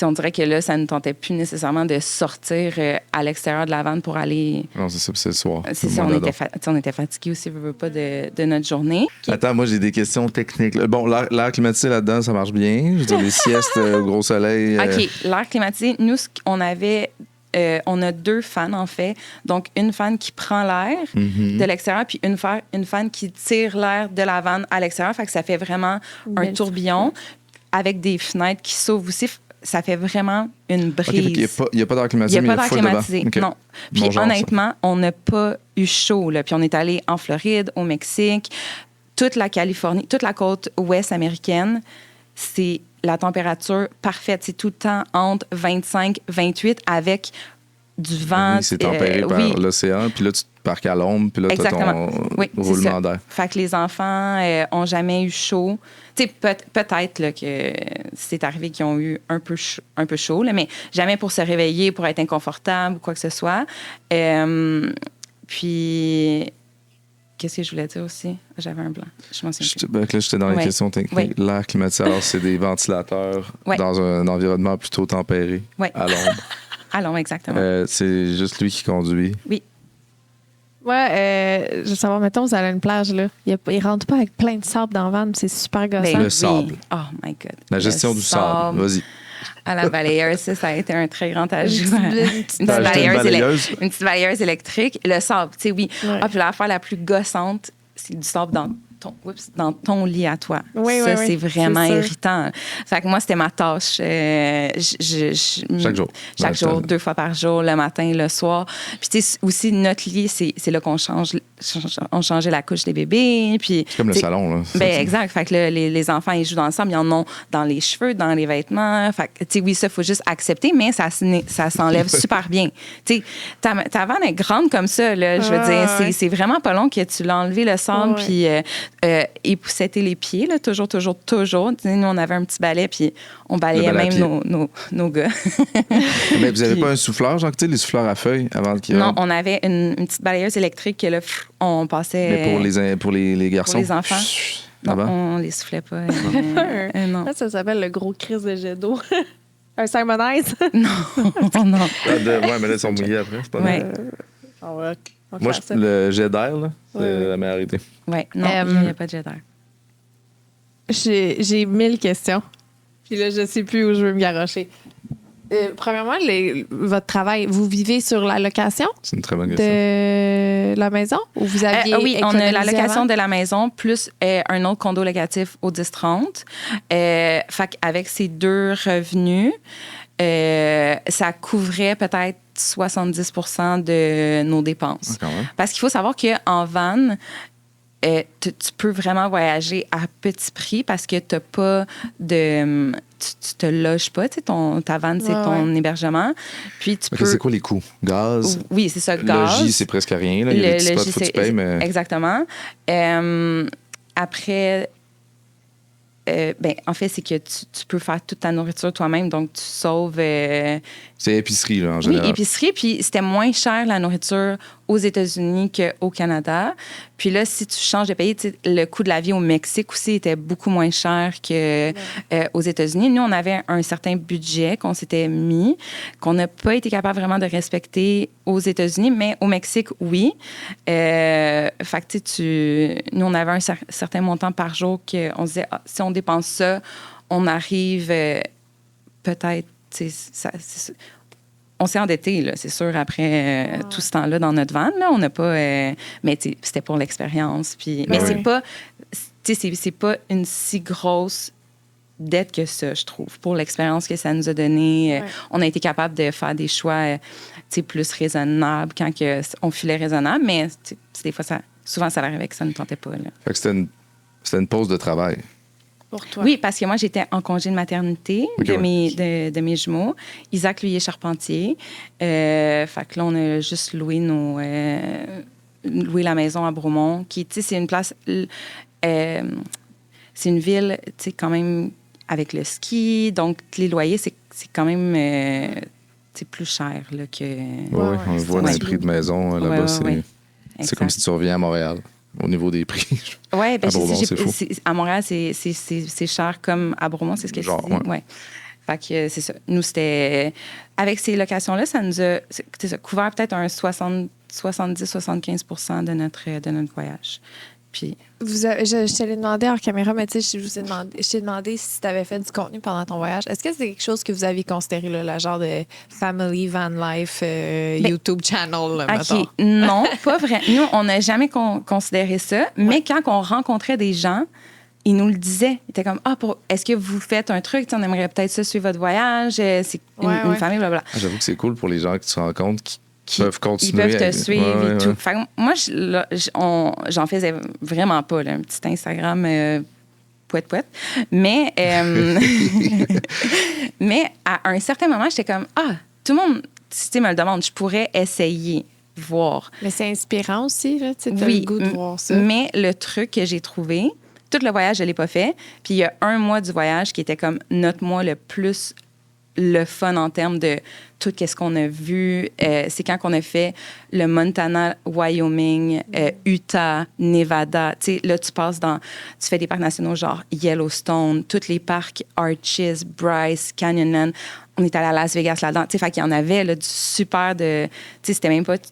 On dirait que là, ça ne nous tentait plus nécessairement de sortir à l'extérieur de la vanne pour aller... Non, c'est ça, c'est le soir. C'est ça, on était fatigués aussi, pas de notre journée. Attends, moi, j'ai des questions techniques. Bon, l'air climatisé là-dedans, ça marche bien. Je veux dire, les siestes au gros soleil. OK, l'air climatisé, nous, on avait... on a 2 fans, en fait. Donc, une fan qui prend l'air de l'extérieur, puis une fan qui tire l'air de la vanne à l'extérieur. Fait que ça fait vraiment un tourbillon avec des fenêtres qui s'ouvrent aussi. Ça fait vraiment une brise. Okay, il n'y a pas d'air climatisé, mais il y a full climatisé. Okay. Non. Puis honnêtement, on n'a pas eu chaud. Là. Puis on est allé en Floride, au Mexique, toute la Californie, toute la côte ouest américaine. C'est la température parfaite. C'est tout le temps entre 25 et 28 avec du vent. Oui, c'est tempéré par l'océan. Puis là, tu te parques à l'ombre. Puis là, tu as ton roulement d'air. Fait que les enfants n'ont jamais eu chaud. Tu sais, peut-être là, que c'est arrivé qu'ils ont eu un peu chaud, là, mais jamais pour se réveiller, pour être inconfortable ou quoi que ce soit. Puis... Qu'est-ce que je voulais dire aussi? J'avais un blanc. Je m'en souviens plus. Là, j'étais dans les questions techniques. Oui. L'air climatisé, alors c'est des ventilateurs dans un environnement plutôt tempéré, à l'ombre. À l'ombre, exactement. C'est juste lui qui conduit. Oui. Ouais, je veux savoir, mettons, vous allez à une plage, là. Il rentre pas avec plein de sable dans la vanne, c'est super gossant. Le sable. Oh my God. La gestion du sable. Vas-y. À la balayeuse, ça a été un très grand ajout. Une petite balayeuse électrique. Le sable, tu sais, oui. Ouais. Puis l'affaire la plus gossante, c'est du sable dans ton lit à toi. Oui, ça, c'est vraiment irritant. Fait que moi, c'était ma tâche. Chaque jour. Chaque jour, 2 fois par jour, le matin, le soir. Puis, tu sais, aussi, notre lit, c'est là qu'on on changeait la couche des bébés. Puis, c'est comme le salon, là. Ben, exact. Fait que là, les enfants, ils jouent ensemble. Ils en ont dans les cheveux, dans les vêtements. Fait que, tu sais, oui, ça, il faut juste accepter, mais ça s'enlève super bien. Tu sais, ta vanne est grande comme ça, là. Je veux dire, c'est vraiment pas long que tu l'as enlevé le sable, puis époussetter les pieds, là, toujours. T'sais, nous, on avait un petit balai, puis on balayait même nos gars. Mais vous n'avez pas un souffleur, genre, tu sais, les souffleurs à feuilles avant qu'ils Non, on avait une petite balayeuse électrique que là, on passait. Mais pour les garçons? Pour les enfants. Non, on les soufflait pas. Non. Ça s'appelle le gros crise de jet d'eau. Un Simonize? Non. Ouais, mais là, ils sont mouillés après. C'est pas mal. Moi, le jet d'air, là, c'est la meilleure idée. Oui, non, il n'y a pas de jet d'air. J'ai 1000 questions. Puis là, je ne sais plus où je veux me garrocher. Premièrement, votre travail, vous vivez sur la location? C'est une très bonne question. De la maison? Ou vous aviez oui, on a la location avant? de la maison plus un autre condo locatif au 10-30. Fait qu'avec ces 2 revenus, ça couvrait peut-être 70 % de nos dépenses. Parce qu'il faut savoir qu'en van, tu peux vraiment voyager à petit prix parce que tu n'as pas de... Tu te loges pas, tu sais, ta vanne, c'est ton hébergement. Puis tu peux... C'est quoi les coûts? Gaz? Oui, c'est ça, gaz. Le J, c'est presque rien. Là. Il y a des petits spots, faut que tu payes, mais... Exactement. Après... en fait, c'est que tu peux faire toute ta nourriture toi-même, donc tu sauves... C'est épicerie, là, en général. Oui, épicerie, puis c'était moins cher, la nourriture, aux États-Unis qu'au Canada. Puis là, si tu changes de pays, le coût de la vie au Mexique aussi était beaucoup moins cher qu'aux États-Unis. Nous, on avait un certain budget qu'on s'était mis, qu'on n'a pas été capable vraiment de respecter aux États-Unis, mais au Mexique, oui. Fait que, nous, on avait un certain montant par jour qu'on se disait, si on dépense ça, on arrive peut-être... On s'est endetté, là, c'est sûr, après tout ce temps-là dans notre van. Là, on n'a pas... mais c'était pour l'expérience. Puis, mais c'est pas une si grosse dette que ça, je trouve, pour l'expérience que ça nous a donné. On a été capable de faire des choix plus raisonnables quand on filait raisonnable, mais des fois, souvent, ça arrivait que ça ne nous tentait pas. Là. Fait que c'était une pause de travail. Pour toi. Oui, parce que moi, j'étais en congé de maternité de mes jumeaux. Isaac, lui, est charpentier. Fait que là, on a juste loué la maison à Bromont, qui, tu sais, c'est une place... c'est une ville, tu sais, quand même avec le ski. Donc, les loyers, c'est quand même... c'est plus cher là, que... Oui, on le voit dans les prix de maison là-bas. C'est comme si tu reviens à Montréal. Au niveau des prix. Oui, ben, c'est fou. À Montréal, c'est cher comme à Bromont, c'est ce que je dis. Ouais. Fait que c'est ça. Nous, c'était... Avec ces locations-là, ça nous a couvert peut-être un 70-75 % de notre voyage. Puis... Je te l'ai demandé hors caméra, mais tu sais, je t'ai demandé si tu avais fait du contenu pendant ton voyage. Est-ce que c'est quelque chose que vous aviez considéré, là, le genre de family, van life, YouTube channel, là, mettons? Non, pas vrai. Nous, on n'a jamais considéré ça, mais quand on rencontrait des gens, ils nous le disaient. Ils étaient comme, est-ce que vous faites un truc? On aimerait peut-être ça suivre votre voyage. C'est une famille, blablabla. J'avoue que c'est cool pour les gens que tu rencontres qui peuvent continuer. Ils peuvent te suivre et tout. Fait que moi, j'en faisais vraiment pas, là, un petit Instagram pouette. Mais, mais à un certain moment, j'étais comme, tout le monde, si tu me le demandes, je pourrais essayer, voir. Mais c'est inspirant aussi, là, tu sais, t'as le goût de voir ça. Mais le truc que j'ai trouvé, tout le voyage, je l'ai pas fait. Puis il y a un mois du voyage qui était comme notre mois le plus le fun en termes de tout ce qu'on a vu. C'est quand on a fait le Montana, Wyoming, Utah, Nevada. Tu sais, là, tu fais des parcs nationaux genre Yellowstone, tous les parcs Arches, Bryce, Canyonland. On est allé à Las Vegas là-dedans. Tu sais, fait qu'il y en avait là, du super de... Tu sais,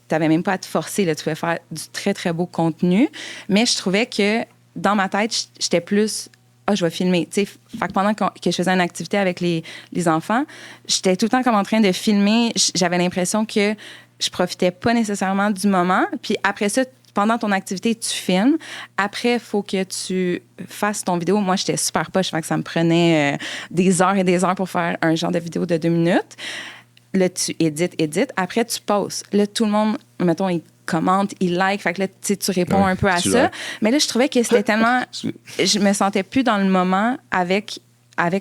t'avais même pas à te forcer. Là, tu pouvais faire du très, très beau contenu. Mais je trouvais que dans ma tête, j'étais plus... je vais filmer. Tu sais, fait que pendant que je faisais une activité avec les enfants, j'étais tout le temps comme en train de filmer. J'avais l'impression que je profitais pas nécessairement du moment. Puis après ça, pendant ton activité, tu filmes. Après, il faut que tu fasses ton vidéo. Moi, j'étais super poche, fait que ça me prenait des heures et des heures pour faire un genre de vidéo de 2 minutes. Là, tu édites. Après, tu postes. Là, tout le monde, mettons, il commente, il like. Fait que là, tu réponds un peu à ça. Like. Mais là, je trouvais que c'était tellement... Je me sentais plus dans le moment avec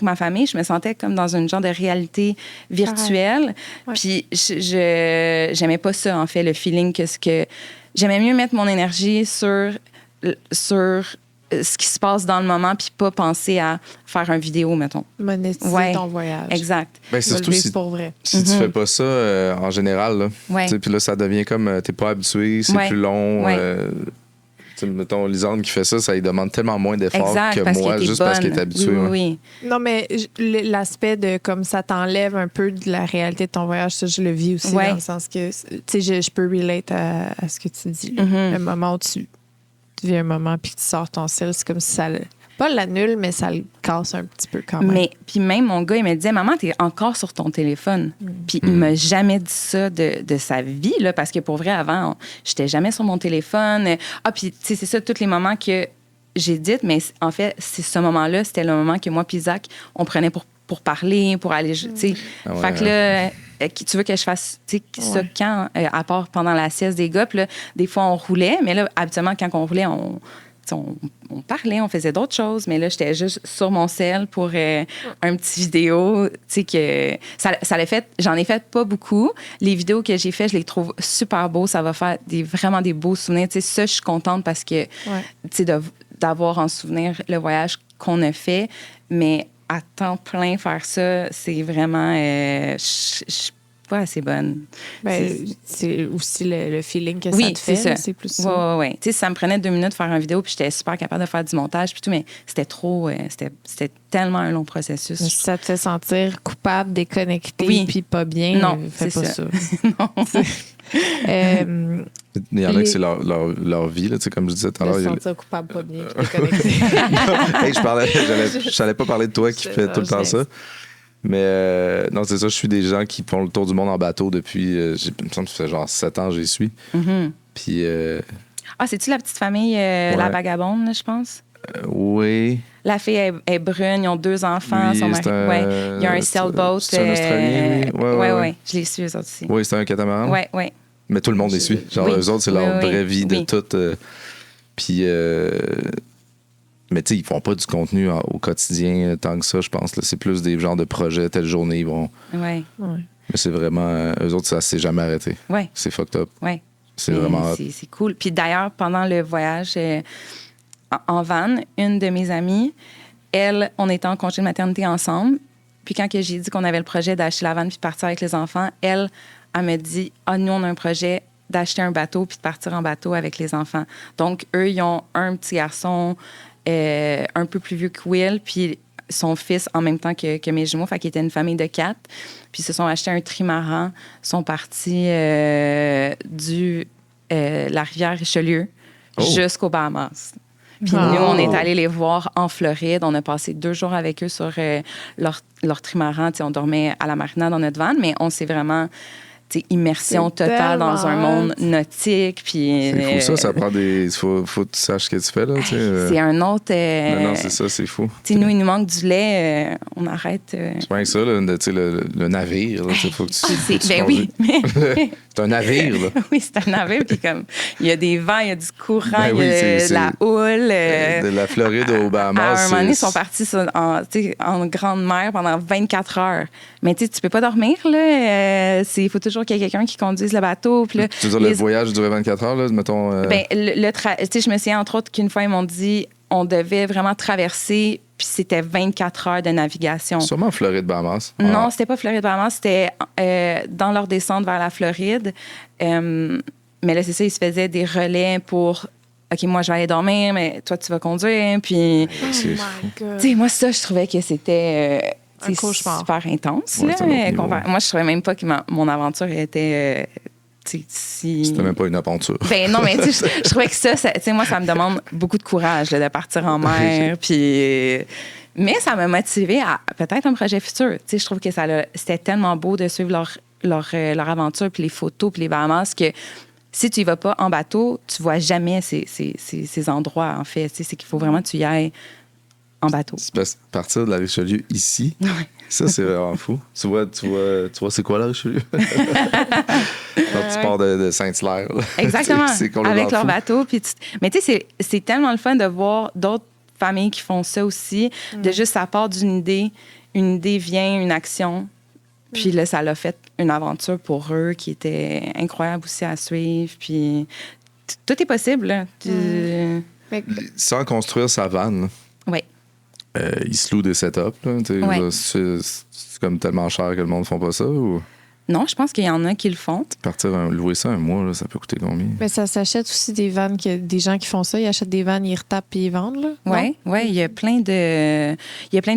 ma famille. Je me sentais comme dans une genre de réalité virtuelle. Ouais. Puis, j'aimais pas ça, en fait, le feeling que j'aimais mieux mettre mon énergie sur ce qui se passe dans le moment, puis pas penser à faire une vidéo, mettons. Monétiser ton voyage. Exact. Ben, c'est surtout si tu fais pas ça en général, là, puis là, ça devient comme t'es pas habitué, c'est plus long. Mettons, Lisande qui fait ça, ça lui demande tellement moins d'efforts que moi, juste parce qu'elle est habituée. Oui. Non, mais l'aspect de comme ça t'enlève un peu de la réalité de ton voyage, ça, je le vis aussi, dans le sens que, tu sais, je peux relate à ce que tu dis. Le moment où tu vis un moment puis que tu sors ton sel, c'est comme si ça pas l'annule, mais ça le casse un petit peu quand même. Mais puis même mon gars, il me disait, maman, t'es encore sur ton téléphone. Puis il m'a jamais dit ça de sa vie, là, parce que pour vrai, avant, j'étais jamais sur mon téléphone. Ah, puis tu sais, c'est ça, tous les moments que j'ai dit, mais en fait, c'est ce moment-là, c'était le moment que moi puis Zach, on prenait pour parler, pour aller, tu sais. Fait que là, tu veux que je fasse ça quand, à part pendant la sieste des gars, puis là, des fois, on roulait, mais là, habituellement, quand on roulait, on parlait, on faisait d'autres choses, mais là, j'étais juste sur mon cell pour un petit vidéo, tu sais, que ça l'a fait, j'en ai fait pas beaucoup. Les vidéos que j'ai faites, je les trouve super beaux, ça va faire vraiment des beaux souvenirs, tu sais, ça, je suis contente parce que, tu sais, d'avoir en souvenir le voyage qu'on a fait, mais à temps plein faire ça, c'est vraiment, je suis pas assez bonne. Ben, c'est aussi le feeling que ça te fait. Ça. C'est plus ça. Oui. Tu sais, ça me prenait 2 minutes de faire une vidéo, puis j'étais super capable de faire du montage, puis tout, mais c'était trop... c'était tellement un long processus. Si ça te fait sentir coupable, déconnecté, puis pas bien, non, fais pas ça. Non. Il y en a que c'est leur vie, là, comme je disais tout à l'heure. Sentir coupable, pas bien, déconnecté. Hey, je n'allais pas parler de toi qui fais tout le temps ça. Mais non, c'est ça, je suis des gens qui font le tour du monde en bateau depuis, il me semble que ça fait genre 7 ans, j'y suis. Puis... c'est-tu la petite famille, la vagabonde, je pense? Oui. La fille est brune, ils ont 2 enfants. Oui, il y a un sailboat. C'est un Australien, oui. Je les suis, eux autres aussi. Oui, c'est un catamaran. Oui. Mais tout le monde les suit. Genre, eux autres, c'est leur vraie vie de toute. Puis... Mais tu sais, ils font pas du contenu au quotidien tant que ça, je pense. Là. C'est plus des genres de projets, telle journée, ils vont... Oui. Mais c'est vraiment... eux autres, ça s'est jamais arrêté. Oui. C'est fucked up. Oui. C'est vraiment... C'est cool. Puis d'ailleurs, pendant le voyage en van, une de mes amies, elle, on était en congé de maternité ensemble. Puis quand que j'ai dit qu'on avait le projet d'acheter la van puis de partir avec les enfants, elle me dit « Ah, nous, on a un projet d'acheter un bateau puis de partir en bateau avec les enfants. » Donc, eux, ils ont un petit garçon... un peu plus vieux que Will, puis son fils en même temps que mes jumeaux, fait qu'ils étaient une famille de 4. Puis ils se sont achetés un trimaran, sont partis la rivière Richelieu jusqu'au Bahamas. Puis nous, on est allés les voir en Floride. On a passé 2 jours avec eux sur leur trimaran. T'sais, on dormait à la marina dans notre van, mais on s'est vraiment... immersion totale dans un monde nautique. Puis, c'est fou ça prend des... Faut que tu saches ce que tu fais, là. C'est un autre... Non, c'est ça, c'est fou. Nous, il nous manque du lait, on arrête... C'est pas que ça, là, le navire, là, faut que tu... Ben oui. C'est un navire, là. Oui, c'est un navire, puis comme, il y a des vents, il y a du courant, il y a de la houle. De la Floride aux Bahamas. À un moment donné, ils sont partis en grande mer pendant 24 heures. Mais tu peux pas dormir, là. Il faut toujours qu'il y ait quelqu'un qui conduise le bateau. Puis là, tu veux dire, le voyage durait 24 heures, là, mettons? Ben, je me souviens, entre autres, qu'une fois, ils m'ont dit on devait vraiment traverser, puis c'était 24 heures de navigation. Sûrement Floride-Bahamas. Non, c'était pas Floride-Bahamas, c'était dans leur descente vers la Floride. Mais là, c'est ça, ils se faisaient des relais pour... OK, moi, je vais aller dormir, mais toi, tu vas conduire. Puis... moi, ça, je trouvais que c'était... un cauchemar. Super intense. Là, moi, je trouvais même pas que mon aventure était... C'était même pas une aventure. Ben non, mais je trouvais que ça moi, ça me demande beaucoup de courage là, de partir en mer. Puis... Mais ça m'a motivée à peut-être un projet futur. Je trouve que c'était tellement beau de suivre leur aventure, puis les photos, puis les Bahamas, que si tu y vas pas en bateau, tu vois jamais ces endroits, en fait. Tu sais, c'est qu'il faut vraiment que tu y ailles en bateau. C'est parce que partir de la Richelieu ici, ça, c'est vraiment fou. Tu vois, c'est quoi la Richelieu? Quand tu pars de Saint-Hilaire. Exactement. C'est avec leur fou. bateau. Mais tu sais, c'est tellement le fun de voir d'autres familles qui font ça aussi, de juste, ça part d'une idée, une idée vient, une action, puis là, ça l'a fait une aventure pour eux qui était incroyable aussi à suivre, puis tout est possible, là. Sans construire sa vanne, oui. Il se loue des setups, là. Ouais. C'est comme tellement cher que le monde ne font pas ça, ou... Non, je pense qu'il y en a qui le font. Louer ça un mois, là, ça peut coûter combien? Mais ça s'achète aussi des vannes, des gens qui font ça, ils achètent des vannes, ils retapent puis ils vendent. Oui, il y a plein de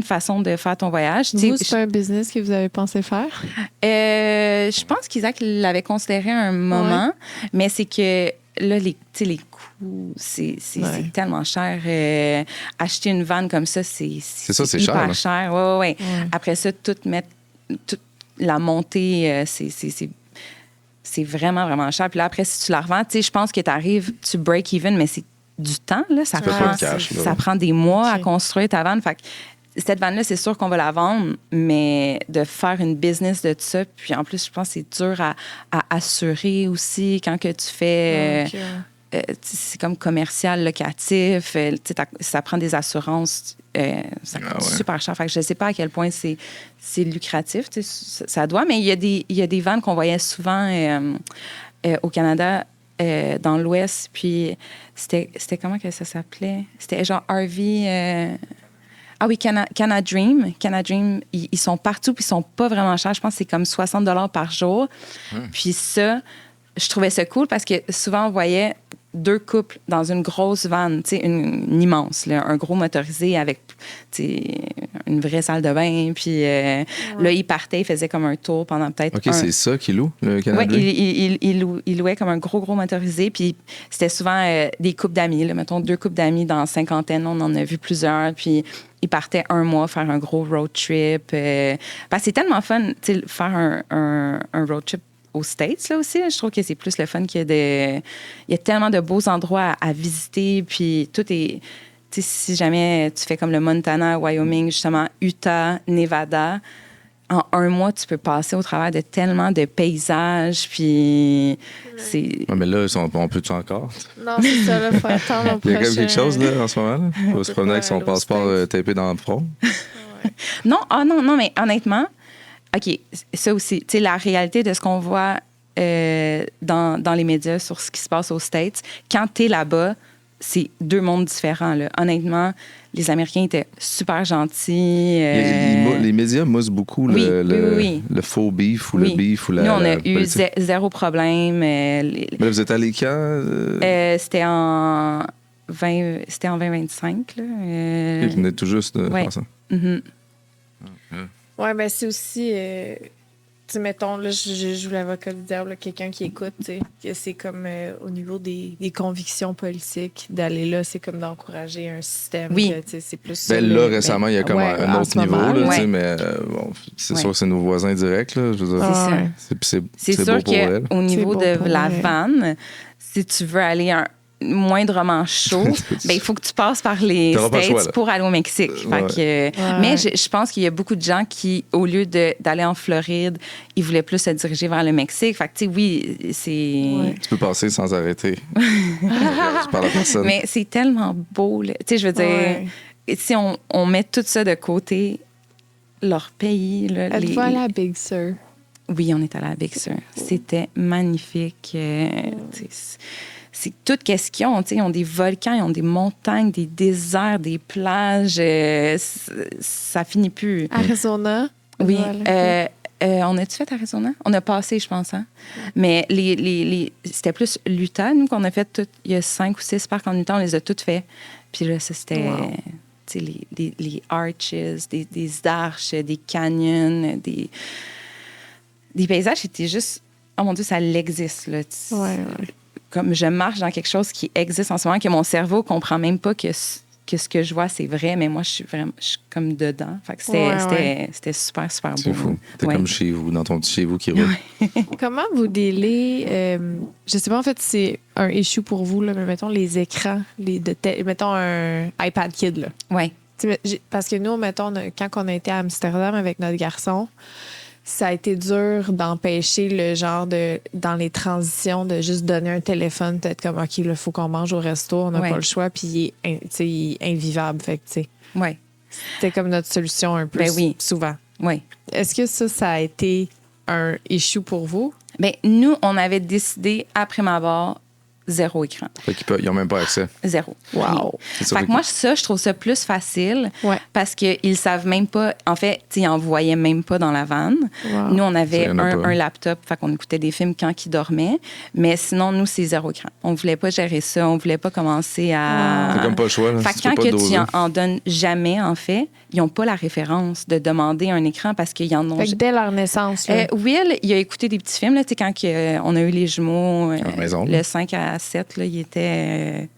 façons de faire ton voyage. Vous, c'est pas un business que vous avez pensé faire? Je pense qu'Isaac l'avait considéré à un moment, mais c'est que là, les coûts, c'est tellement cher. Acheter une vanne comme ça, c'est hyper cher. Ouais. Après ça, toute la montée, c'est vraiment, vraiment cher. Puis là, après, si tu la revends, je pense que tu arrives, tu break even, mais c'est du temps. Là. Ça prend des mois à construire ta vanne. Fait que cette vanne-là, c'est sûr qu'on va la vendre, mais de faire une business de ça, puis en plus, je pense que c'est dur à assurer aussi quand que tu fais... c'est comme commercial, locatif. Ça prend des assurances. Ça coûte super cher. Fait que je ne sais pas à quel point c'est lucratif. Ça doit, mais il y a des vannes qu'on voyait souvent au Canada, dans l'Ouest. Puis c'était comment que ça s'appelait? C'était genre RV... Ah oui, Canada Dream. Canada Dream, ils sont partout, puis ils sont pas vraiment chers. Je pense que c'est comme 60 $ par jour. Puis ça, je trouvais ça cool parce que souvent, on voyait 2 couples dans une grosse van, une immense, là, un gros motorisé avec une vraie salle de bain. Puis là, ils partaient, ils faisaient comme un tour pendant peut-être OK, c'est ça qu'ils louent, le Canada? Oui, ils louaient comme un gros motorisé. Puis c'était souvent des couples d'amis, là, mettons 2 couples d'amis dans cinquantaine. On en a vu plusieurs. Puis ils partaient un mois faire un gros road trip. Parce que c'est tellement fun, faire un road trip aux States, là aussi. Je trouve que c'est plus le fun qu'il y a il y a tellement de beaux endroits à visiter, puis tout est... si jamais tu fais comme le Montana, Wyoming, justement, Utah, Nevada, en un mois, tu peux passer au travers de tellement de paysages, puis c'est... Ouais, mais là, on peut-tu encore? Non, c'est ça, là, faut attendre au prochain. Il y a comme quelque chose, là, en ce moment, là? Il faut se promener avec son passeport tapé dans le front. Non, mais honnêtement... OK, ça aussi, la réalité de ce qu'on voit dans les médias sur ce qui se passe aux States, quand tu es là-bas, c'est 2 mondes différents. Là. Honnêtement, les Américains étaient super gentils. Les médias moussent beaucoup le faux beef ou le beef. Ou Nous, on a eu zéro problème. Mais là, vous êtes allé quand? C'était en 2025. Là. Vous venez tout juste de faire ça. Mm-hmm. Oui, bien, c'est aussi, mettons, là, je joue l'avocat du diable, quelqu'un qui écoute, que c'est comme au niveau des convictions politiques, d'aller là, c'est comme d'encourager un système. Oui. Que, c'est plus là, récemment, il y a comme un autre niveau, là, mais bon, c'est sûr que c'est nos voisins directs, là, je veux dire. C'est sûr beau pour elle. qu'au niveau de la vanne, si tu veux aller moindrement chaud, ben, il faut que tu passes par les States pour aller au Mexique. Mais je pense qu'il y a beaucoup de gens qui, au lieu d'aller en Floride, ils voulaient plus se diriger vers le Mexique. Fait que, oui, c'est... Tu peux passer sans arrêter. Tu parles à personne. Mais c'est tellement beau. Je veux dire, si on met tout ça de côté, leur pays... Êtes-vous allé à Big Sur? Oui, on est allé à Big Sur. C'était magnifique. C'est tout qu'est-ce qu'ils ont. Ils ont des volcans, ils ont des montagnes, des déserts, des plages. Ça finit plus. Arizona? Oui. On a-tu fait Arizona? On a passé, je pense. Hein? Mais c'était plus l'Utah, nous, qu'on a fait tout. Il y a 5 ou 6 parcs en Utah, on les a toutes fait. Puis là, ça, c'était les arches, des arches, des canyons, des paysages. C'était juste... Oh mon Dieu, ça l'existe, là. Ouais. Comme je marche dans quelque chose qui existe en ce moment, que mon cerveau comprend même pas que que ce que je vois, c'est vrai, mais moi, je suis comme dedans. Fait que c'était super, super beau. C'est fou. T'es comme chez vous, dans ton petit chez vous qui roule. Comment vous délez, je sais pas, en fait, c'est un issue pour vous, là, mais mettons les écrans, mettons un iPad Kid, là. Oui. Parce que nous, mettons, quand on a été à Amsterdam avec notre garçon, ça a été dur d'empêcher le genre dans les transitions, de juste donner un téléphone, peut-être comme, OK, il faut qu'on mange au resto, on n'a pas le choix, puis il est invivable. Fait que, tu sais. Oui. C'était comme notre solution un peu souvent. Oui. Est-ce que ça a été un issue pour vous? Bien, nous, on avait décidé, après ma barre, 0 écran. Fait qu'ils n'ont même pas accès. 0. Wow. Fait que moi, je trouve ça plus facile parce qu'ils savent même pas. En fait, ils en voyaient même pas dans la vanne. Wow. Nous, on avait un laptop, fait qu'on écoutait des films quand ils dormaient. Mais sinon, nous, c'est 0 écran. On voulait pas gérer ça. On voulait pas commencer à. C'est comme pas le choix. Là. Fait que quand tu en donnes jamais, en fait, ils n'ont pas la référence de demander un écran parce qu'ils en ont. Fait que dès leur naissance. Will, il a écouté des petits films, là, quand on a eu les jumeaux, le 5 à 7, là, il était.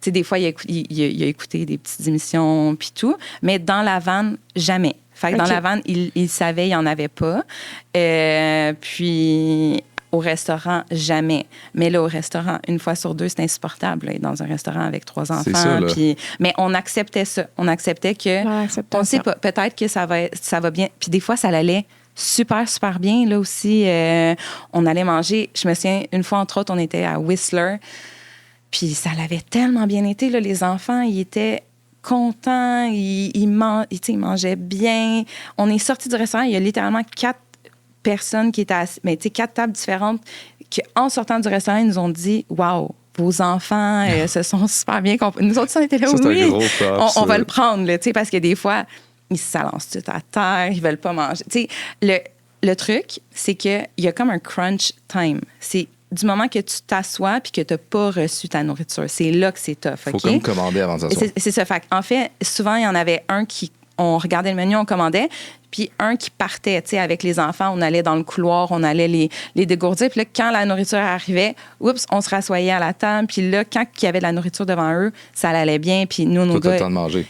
Des fois, il a écouté des petites émissions, puis tout. Mais dans la vanne, jamais. Fait que dans la vanne, il savait, il n'y en avait pas. Puis. Au restaurant, jamais. Mais là, au restaurant, une fois sur deux, c'est insupportable. Là, dans un restaurant avec 3 enfants. Ça, mais on acceptait ça. On acceptait que... On ne sait pas. Peut-être que ça va bien. Puis des fois, ça allait super, super bien. Là aussi, on allait manger. Je me souviens, une fois, entre autres, on était à Whistler. Puis ça l'avait tellement bien été. Là, les enfants, ils étaient contents. Ils mangeaient bien. On est sortis du restaurant. Il y a littéralement 4 personnes qui étaient assises, mais 4 tables différentes, qu'en sortant du restaurant, ils nous ont dit « Wow, vos enfants se sont super bien compris. » Nous autres, on était là, oui, on va le prendre, là, parce que des fois, ils se s'alancent tout à terre, ils veulent pas manger. Le truc, c'est qu'il y a comme un crunch time. C'est du moment que tu t'assois puis que tu n'as pas reçu ta nourriture. C'est là que c'est tough. Il faut comme commander avant de s'asseoir. C'est ça. En fait, souvent, il y en avait un on regardait le menu, on commandait, puis un qui partait, tu sais, avec les enfants, on allait dans le couloir, on allait les dégourdir, puis là, quand la nourriture arrivait, on se rassoyait à la table, puis là, quand il y avait de la nourriture devant eux, ça allait bien, puis nous, nos gars,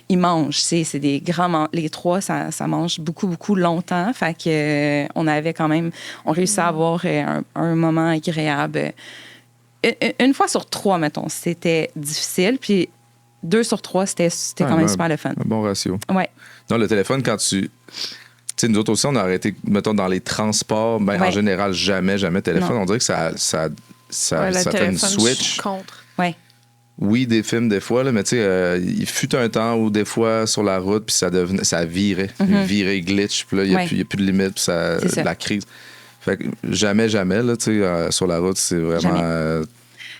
ils mangent, c'est des grands... Les 3, ça mange beaucoup, beaucoup longtemps, fait que on avait quand même... On réussit à avoir un moment agréable. Une fois sur 3, mettons, c'était difficile, puis 2 sur 3, c'était quand même super le fun. Un bon ratio. Ouais. Non, le téléphone, quand tu sais, nous autres aussi, on a arrêté, mettons, dans les transports, en général, jamais téléphone. Non. On dirait que ça fait une switch. Oui, des films, des fois, là, mais tu sais, il fut un temps où, des fois, sur la route, puis ça virait. Virait glitch, puis là, il n'y a plus de limite, puis la crise. Fait que jamais, là, tu sais, sur la route, c'est vraiment...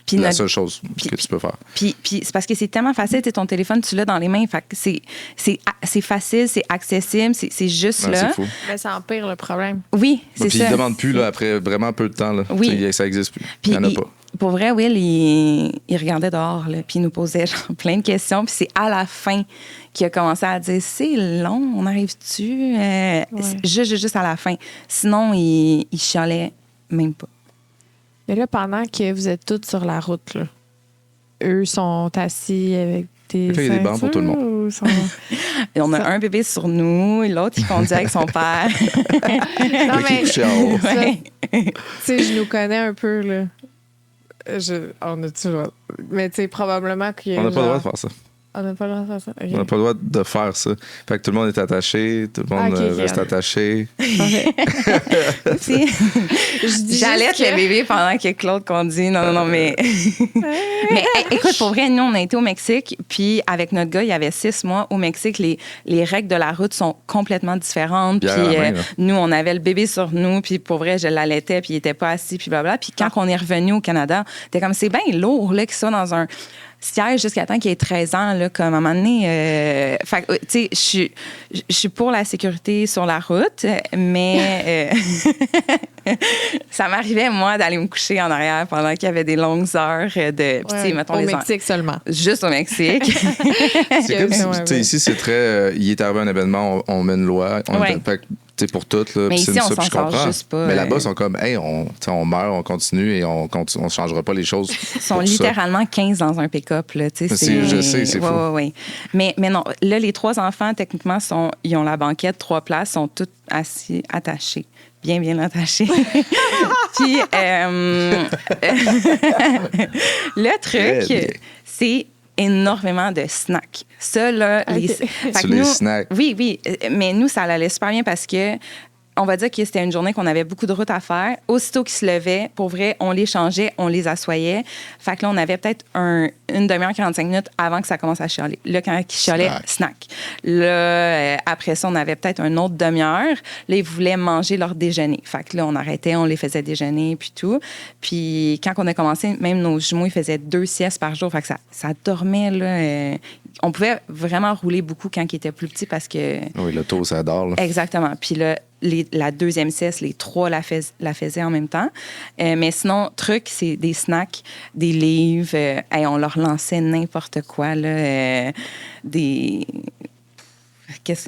Puis la seule chose que tu peux faire. Puis c'est parce que c'est tellement facile, ton téléphone, tu l'as dans les mains. Fait que c'est facile, c'est accessible, c'est juste là. C'est fou. Mais ça empire le problème. Oui, c'est ça. Puis ils ne demandent plus, là, après vraiment peu de temps. Là. Oui. Ça n'existe plus. Il n'y en a pas. Pour vrai, Will, il regardait dehors, là, puis il nous posait plein de questions. Puis c'est à la fin qu'il a commencé à dire « C'est long, on arrive-tu? » Juste à la fin. Sinon, il chialait même pas. Mais là, pendant que vous êtes toutes sur la route, là, eux sont assis avec des ceintures? Il y a des bancs pour tout le monde. On a un bébé sur nous, et l'autre, il conduit avec son père. Non, mais... Tu sais, je nous connais un peu, là. On a toujours... Mais tu sais, probablement qu'il y a... On n'a pas le droit de faire ça. On n'a pas le droit de faire ça. Okay. On n'a pas le droit de faire ça. Fait que tout le monde est attaché, tout le monde reste attaché. J'allaite le bébé pendant que Claude conduit. Non, mais... mais écoute, pour vrai, nous, on a été au Mexique, puis avec notre gars, il y avait 6 mois. Au Mexique, les règles de la route sont complètement différentes. Puis nous, on avait le bébé sur nous, puis pour vrai, je l'allaitais, puis il était pas assis, puis blablabla. Puis quand on est revenu au Canada, t'es comme, c'est bien lourd, là, qu'il soit dans un... siège jusqu'à temps qu'il ait 13 ans, là, comme à un moment donné. Tu sais, je suis pour la sécurité sur la route, mais ça m'arrivait, moi, d'aller me coucher en arrière pendant qu'il y avait des longues heures de... mettons, au Mexique seulement. Juste au Mexique. C'est comme si, ici, c'est très... il est arrivé un événement, on met une loi. pour tout. Là, mais ici, on s'en sort juste pas. Mais là-bas, ils sont comme, hey, on meurt, on continue et on ne changera pas les choses. Ils sont littéralement 15 dans un pick-up. Là, je sais, c'est fou. Ouais. Mais non, là, les 3 enfants, techniquement, ils ont la banquette, 3 places, sont tous assis, attachés. Bien attachés. Puis, le truc, c'est énormément de snacks. Ça, là, les snacks. Oui, mais nous, ça allait super bien parce que on va dire que c'était une journée qu'on avait beaucoup de route à faire. Aussitôt qu'ils se levaient, pour vrai, on les changeait, on les assoyait. Fait que là, on avait peut-être une demi-heure, 45 minutes avant que ça commence à chialer. Là, quand ils chialaient, snack. Là, après ça, on avait peut-être une autre demi-heure. Là, ils voulaient manger leur déjeuner. Fait que là, on arrêtait, on les faisait déjeuner, puis tout. Puis quand on a commencé, même nos jumeaux, ils faisaient 2 siestes par jour. Fait que ça dormait, là. On pouvait vraiment rouler beaucoup quand ils étaient plus petits parce que... Oui, le taux, ça dort. Là. Exactement. Puis là, la deuxième sieste, les 3 la faisaient en même temps. Mais sinon, truc, c'est des snacks, des livres. On leur lançait n'importe quoi, là.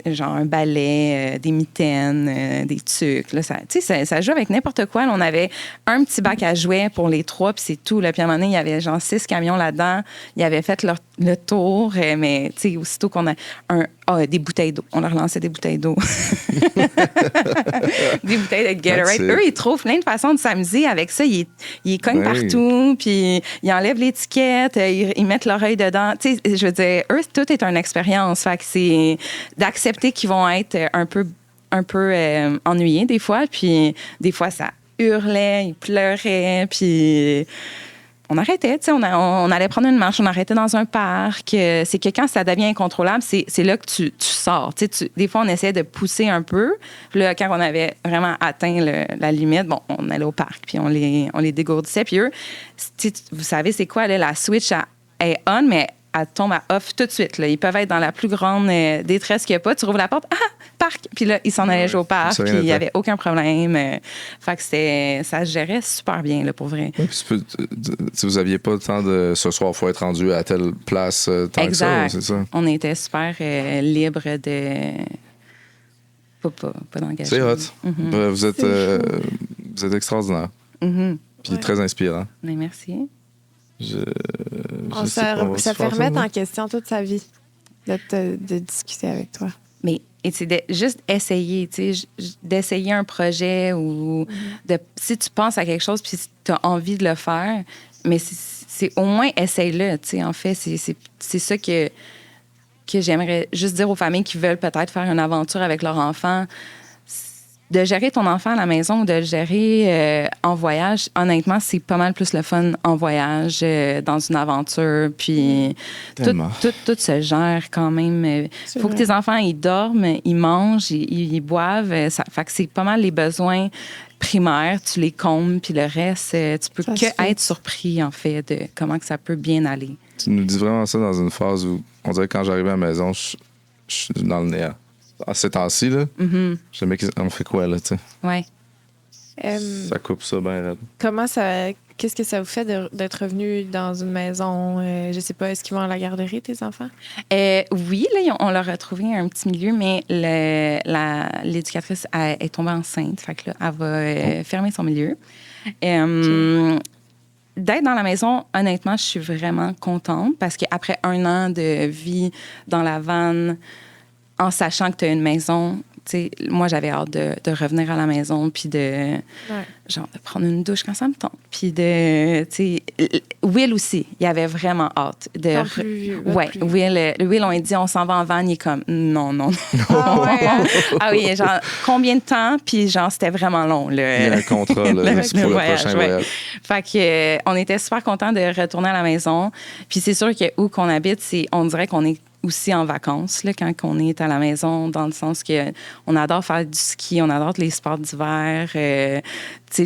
Genre un balai, des mitaines, des tucs. Là, ça joue avec n'importe quoi. Là, on avait un petit bac à jouets pour les 3, puis c'est tout. Là. Puis à un moment donné, il y avait genre 6 camions là-dedans. Ils avaient fait le tour, mais aussitôt qu'on a des bouteilles d'eau. On leur lançait des bouteilles d'eau. Des bouteilles de Gatorade. Eux, ils trouvent plein de façons de s'amuser avec ça. Ils cognent partout, puis ils enlèvent l'étiquette, ils mettent l'oreille dedans. Je veux dire, eux, tout est une expérience. Fait que c'est d'accepter qu'ils vont être un peu ennuyés des fois, puis des fois, ça hurlait, ils pleuraient, puis... On arrêtait, on allait prendre une marche, on arrêtait dans un parc. C'est que quand ça devient incontrôlable, c'est là que tu sors. Des fois, on essayait de pousser un peu. Puis là, quand on avait vraiment atteint la limite, on allait au parc, puis on les dégourdissait. Puis eux, vous savez, c'est quoi, là, la switch est on, mais elle tombe à off tout de suite. Là. Ils peuvent être dans la plus grande détresse qu'il n'y a pas. Tu rouvres la porte, parc! Puis là, ils s'en allaient jouer au parc, puis il n'y avait aucun problème. Fait que ça se gérait super bien, là, pour vrai. Oui, puis vous n'aviez pas le temps de ce soir, il faut être rendu à telle place tant exact. Que ça, c'est ça? On était super libre de... Pas d'engagement. C'est hot. Mm-hmm. Vous êtes extraordinaire. Mm-hmm. Puis très inspirant. Mais merci. Ça fait remettre en question toute sa vie de discuter avec toi. Mais c'est juste essayer, d'essayer un projet ou si tu penses à quelque chose puis tu as envie de le faire, mais c'est au moins essaye-le, en fait. C'est ça que j'aimerais juste dire aux familles qui veulent peut-être faire une aventure avec leur enfant. De gérer ton enfant à la maison ou de le gérer en voyage, honnêtement, c'est pas mal plus le fun en voyage, dans une aventure. Puis tout se gère quand même. Il faut que tes enfants, ils dorment, ils mangent, ils boivent. Fait que c'est pas mal les besoins primaires. Tu les combles, puis le reste, tu peux être surpris, en fait, de comment que ça peut bien aller. Tu nous dis vraiment ça dans une phase où, on dirait que quand j'arrive à la maison, je suis dans le néant. À ces temps-ci, là, je me dis, on fait quoi, là, tu sais? Ouais. Ça coupe ça bien raide. Qu'est-ce que ça vous fait d'être revenu dans une maison? Je sais pas, est-ce qu'ils vont à la garderie, tes enfants? Oui, là, on leur a trouvé un petit milieu, mais l'éducatrice est tombée enceinte. Fait que là, elle va fermer son milieu. D'être dans la maison, honnêtement, je suis vraiment contente parce qu'apraprès 1 an de vie dans la vanne, en sachant que tu as une maison, moi, j'avais hâte de revenir à la maison puis de prendre une douche quand ça me tente. Puis Will aussi, il avait vraiment hâte. Will, on a dit, on s'en va en van, il est comme, non. Ah oui, genre, combien de temps? Puis genre, c'était vraiment long. Il y a un contrat, là, c'est pour le prochain voyage. Fait que, on était super contents de retourner à la maison. Puis c'est sûr que où qu'on habite, on dirait qu'on est aussi en vacances, là, quand on est à la maison, dans le sens que on adore faire du ski, on adore les sports d'hiver.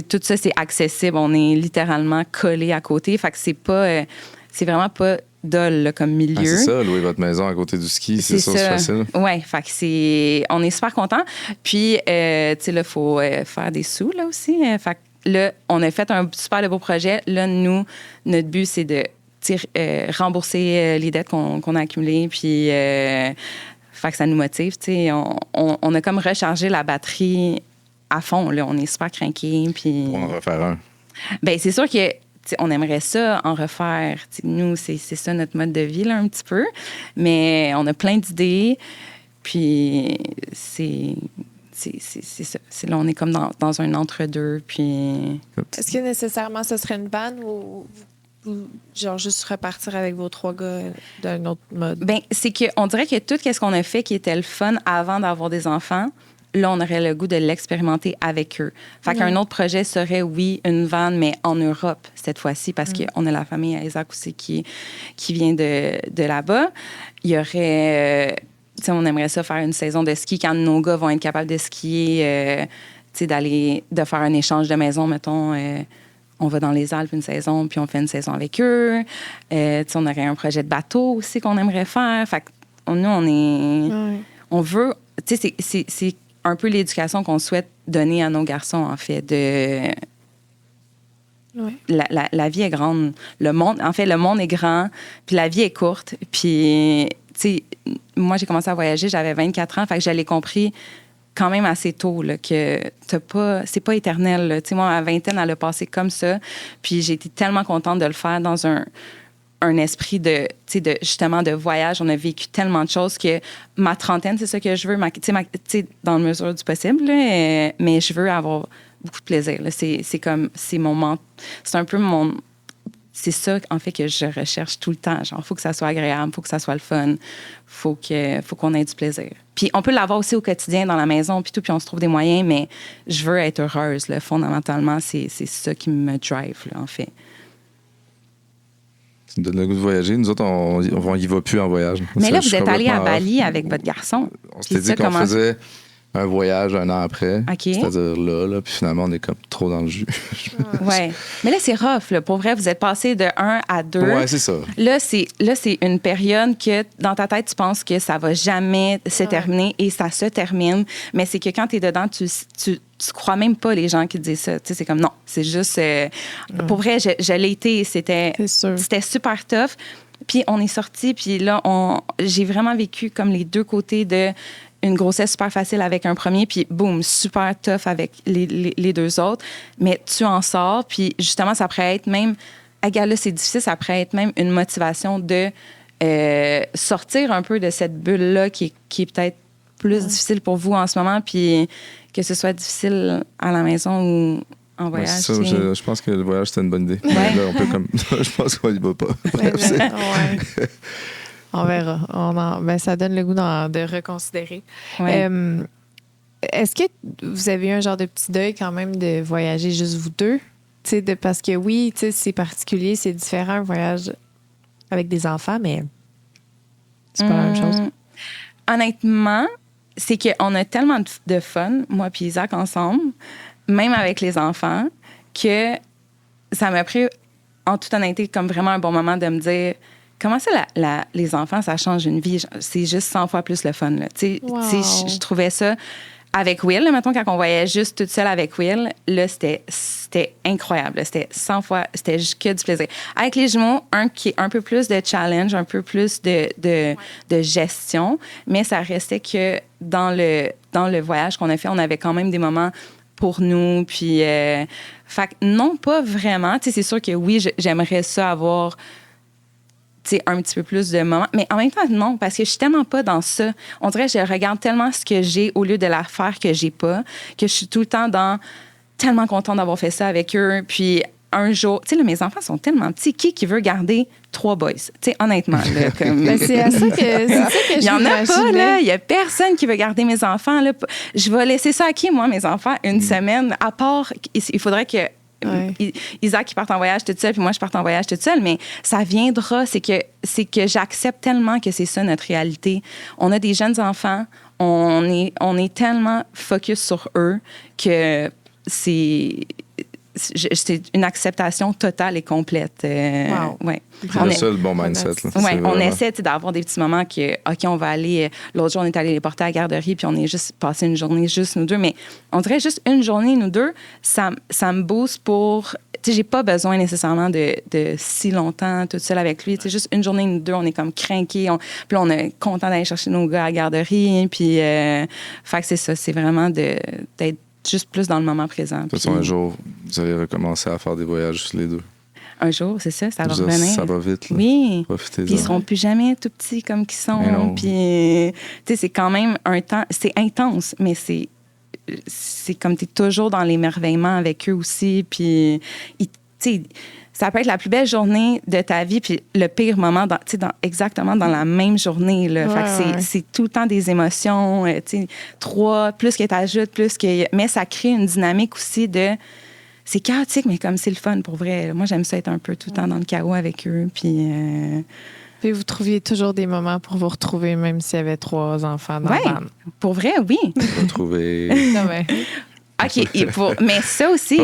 Tout ça, c'est accessible. On est littéralement collé à côté. Fait que c'est vraiment pas dole là, comme milieu. C'est ça, louer votre maison à côté du ski, c'est facile. Oui, fait que on est super contents. Puis, là, il faut faire des sous, là, aussi. Fait que là, on a fait un super beau projet. Là, nous, notre but, c'est de rembourser les dettes qu'on a accumulées, puis Fait que ça nous motive, tu sais. On a comme rechargé la batterie à fond, là. On est super craqués, puis... Pour en refaire un. Bien, c'est sûr que on aimerait ça en refaire. T'sais, nous, c'est ça notre mode de vie, là, un petit peu. Mais on a plein d'idées, puis c'est ça. Là, on est comme dans un entre-deux, puis... Est-ce que nécessairement, ce serait une band ou genre juste repartir avec vos 3 gars d'un autre mode? Bien, c'est qu'on dirait que tout ce qu'on a fait qui était le fun avant d'avoir des enfants, là, on aurait le goût de l'expérimenter avec eux. Fait qu'un autre projet serait, oui, une van, mais en Europe, cette fois-ci, parce qu'on a la famille à Isaac aussi qui vient de là-bas. Il y aurait... on aimerait ça faire une saison de ski quand nos gars vont être capables de skier, de faire un échange de maison, mettons. On va dans les Alpes une saison, puis on fait une saison avec eux. On aurait un projet de bateau aussi qu'on aimerait faire. Fait que nous, on est... On veut... C'est un peu l'éducation qu'on souhaite donner à nos garçons, en fait, de... La vie est grande. Le monde est grand, puis la vie est courte. Puis, moi, j'ai commencé à voyager, j'avais 24 ans, fait que je l'ai compris quand même assez tôt, là, que c'est pas éternel. Là. Moi, à vingtaine, elle a passé comme ça. Puis j'ai été tellement contente de le faire dans un esprit de justement de voyage. On a vécu tellement de choses que ma trentaine, c'est ça que je veux, dans la mesure du possible, là, mais je veux avoir beaucoup de plaisir. Là. C'est un peu mon... C'est ça, en fait, que je recherche tout le temps. Genre, il faut que ça soit agréable, il faut que ça soit le fun, faut qu'on ait du plaisir. Puis on peut l'avoir aussi au quotidien dans la maison, puis tout, puis on se trouve des moyens, mais je veux être heureuse, là, fondamentalement. C'est ça qui me drive, là, en fait. Ça me donne le goût de voyager. Nous autres, on y va plus en voyage. Mais là, vous êtes allés à Bali avec votre garçon. On s'était dit qu'on faisait un voyage 1 an après. Okay. C'est-à-dire là, puis finalement, on est comme trop dans le jus. Ouais. Mais là, c'est rough, là. Pour vrai, vous êtes passé de 1 à 2. Ouais, c'est ça. Là, c'est une période que, dans ta tête, tu penses que ça va jamais se terminer et ça se termine. Mais c'est que quand tu es dedans, tu crois même pas les gens qui te disent ça. Tu sais, c'est comme non, c'est juste... Pour vrai, je l'ai été. C'était super tough. Puis on est sortis, puis là, j'ai vraiment vécu comme les deux côtés de... une grossesse super facile avec un premier, puis boum, super tough avec les 2 autres. Mais tu en sors, puis justement, ça pourrait être même... là, c'est difficile, ça pourrait être même une motivation de sortir un peu de cette bulle-là qui est peut-être plus difficile pour vous en ce moment, puis que ce soit difficile à la maison ou en voyage. Ça, je pense que le voyage, c'était une bonne idée. Ouais. Là, on peut comme... je pense qu'on y va pas. Bref, on verra. Ça donne le goût de reconsidérer. Ouais. Est-ce que vous avez eu un genre de petit deuil quand même de voyager juste vous deux? Parce que oui, c'est particulier, c'est différent un voyage avec des enfants, mais c'est pas la même chose. Honnêtement, c'est qu'on a tellement de fun, moi puis Isaac ensemble, même avec les enfants, que ça m'a pris, en toute honnêteté, comme vraiment un bon moment de me dire... Comment ça, les enfants, ça change une vie? C'est juste 100 fois plus le fun. Là. Wow. Je trouvais ça avec Will. Là, mettons, quand on voyait juste toute seule avec Will, là, c'était incroyable. Là. C'était 100 fois, c'était juste que du plaisir. Avec les jumeaux, qui est un peu plus de challenge, un peu plus de gestion, mais ça restait que dans le voyage qu'on a fait, on avait quand même des moments pour nous. Puis, fait que non, pas vraiment. C'est sûr que oui, j'aimerais ça avoir... un petit peu plus de moments. Mais en même temps, non, parce que je suis tellement pas dans ça. On dirait que je regarde tellement ce que j'ai au lieu de la faire que j'ai pas, que je suis tout le temps tellement contente d'avoir fait ça avec eux. Puis un jour, mes enfants sont tellement petits. Qui veut garder 3 boys? Honnêtement. Là, comme... c'est à ça que je Il y en a pas, là. Il y a personne qui veut garder mes enfants. Là. Je vais laisser ça à qui, moi, mes enfants, une semaine? À part, il faudrait que Isaac, il part en voyage toute seule, puis moi, je parte en voyage toute seule, mais ça viendra. C'est que j'accepte tellement que c'est ça, notre réalité. On a des jeunes enfants, on est tellement focus sur eux que c'est une acceptation totale et complète. Wow. Ouais. C'est ça le bon mindset. Ouais, on essaie d'avoir des petits moments que, OK, on va aller... L'autre jour, on est allé les porter à la garderie, puis on est juste passé une journée juste nous deux. Mais on dirait juste une journée, nous deux, ça me booste pour sais, j'ai pas besoin nécessairement de si longtemps toute seule avec lui. Tu sais, juste une journée, nous deux, on est comme crinqués. Puis là, on est content d'aller chercher nos gars à la garderie. Puis, fait que c'est ça. C'est vraiment d'être juste plus dans le moment présent. De toute façon, un jour, vous allez recommencer à faire des voyages les deux. Un jour, c'est ça, ça va revenir. Ça va vite. Là. Oui. Profitez-en. Puis ils seront plus jamais tout petits comme qu'ils sont. Puis, tu sais, c'est quand même un temps... C'est intense, mais c'est comme tu es toujours dans l'émerveillement avec eux aussi. Puis, tu sais, ça peut être la plus belle journée de ta vie, puis le pire moment, exactement dans la même journée. Là. Fait que c'est tout le temps des émotions. Tu sais, 3, plus que tu ajoutes, plus que... Mais ça crée une dynamique aussi de... C'est chaotique, mais comme c'est le fun, pour vrai. Moi, j'aime ça être un peu tout le temps dans le chaos avec eux. Puis vous trouviez toujours des moments pour vous retrouver, même s'il y avait 3 enfants dans la van. Pour vrai, oui. Retrouver... Non, mais... OK, mais ça aussi,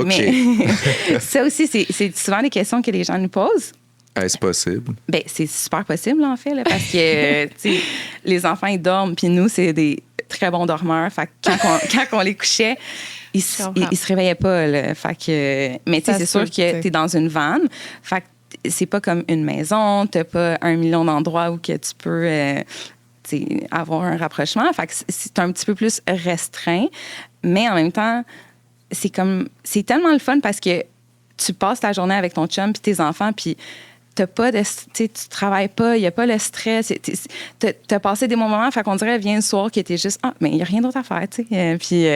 ça aussi, c'est souvent des questions que les gens nous posent. Est-ce possible? Bien, c'est super possible, en fait, là, parce que, tu sais, les enfants, ils dorment, puis nous, c'est des très bons dormeurs. Fait que quand on les couchait, ils se réveillaient pas, là. Fait que... Mais, tu sais, c'est sûr que t'es dans une vanne. Fait que c'est pas comme une maison. T'as pas 1 million d'endroits où que tu peux... avoir un rapprochement. Fait que c'est un petit peu plus restreint. Mais en même temps, c'est tellement le fun parce que tu passes ta journée avec ton chum puis tes enfants, puis t'as pas de... Tu travailles pas, il n'y a pas le stress. T'as passé des bons moments, fait qu'on dirait, vient le soir qui était juste, mais il n'y a rien d'autre à faire, tu sais. Puis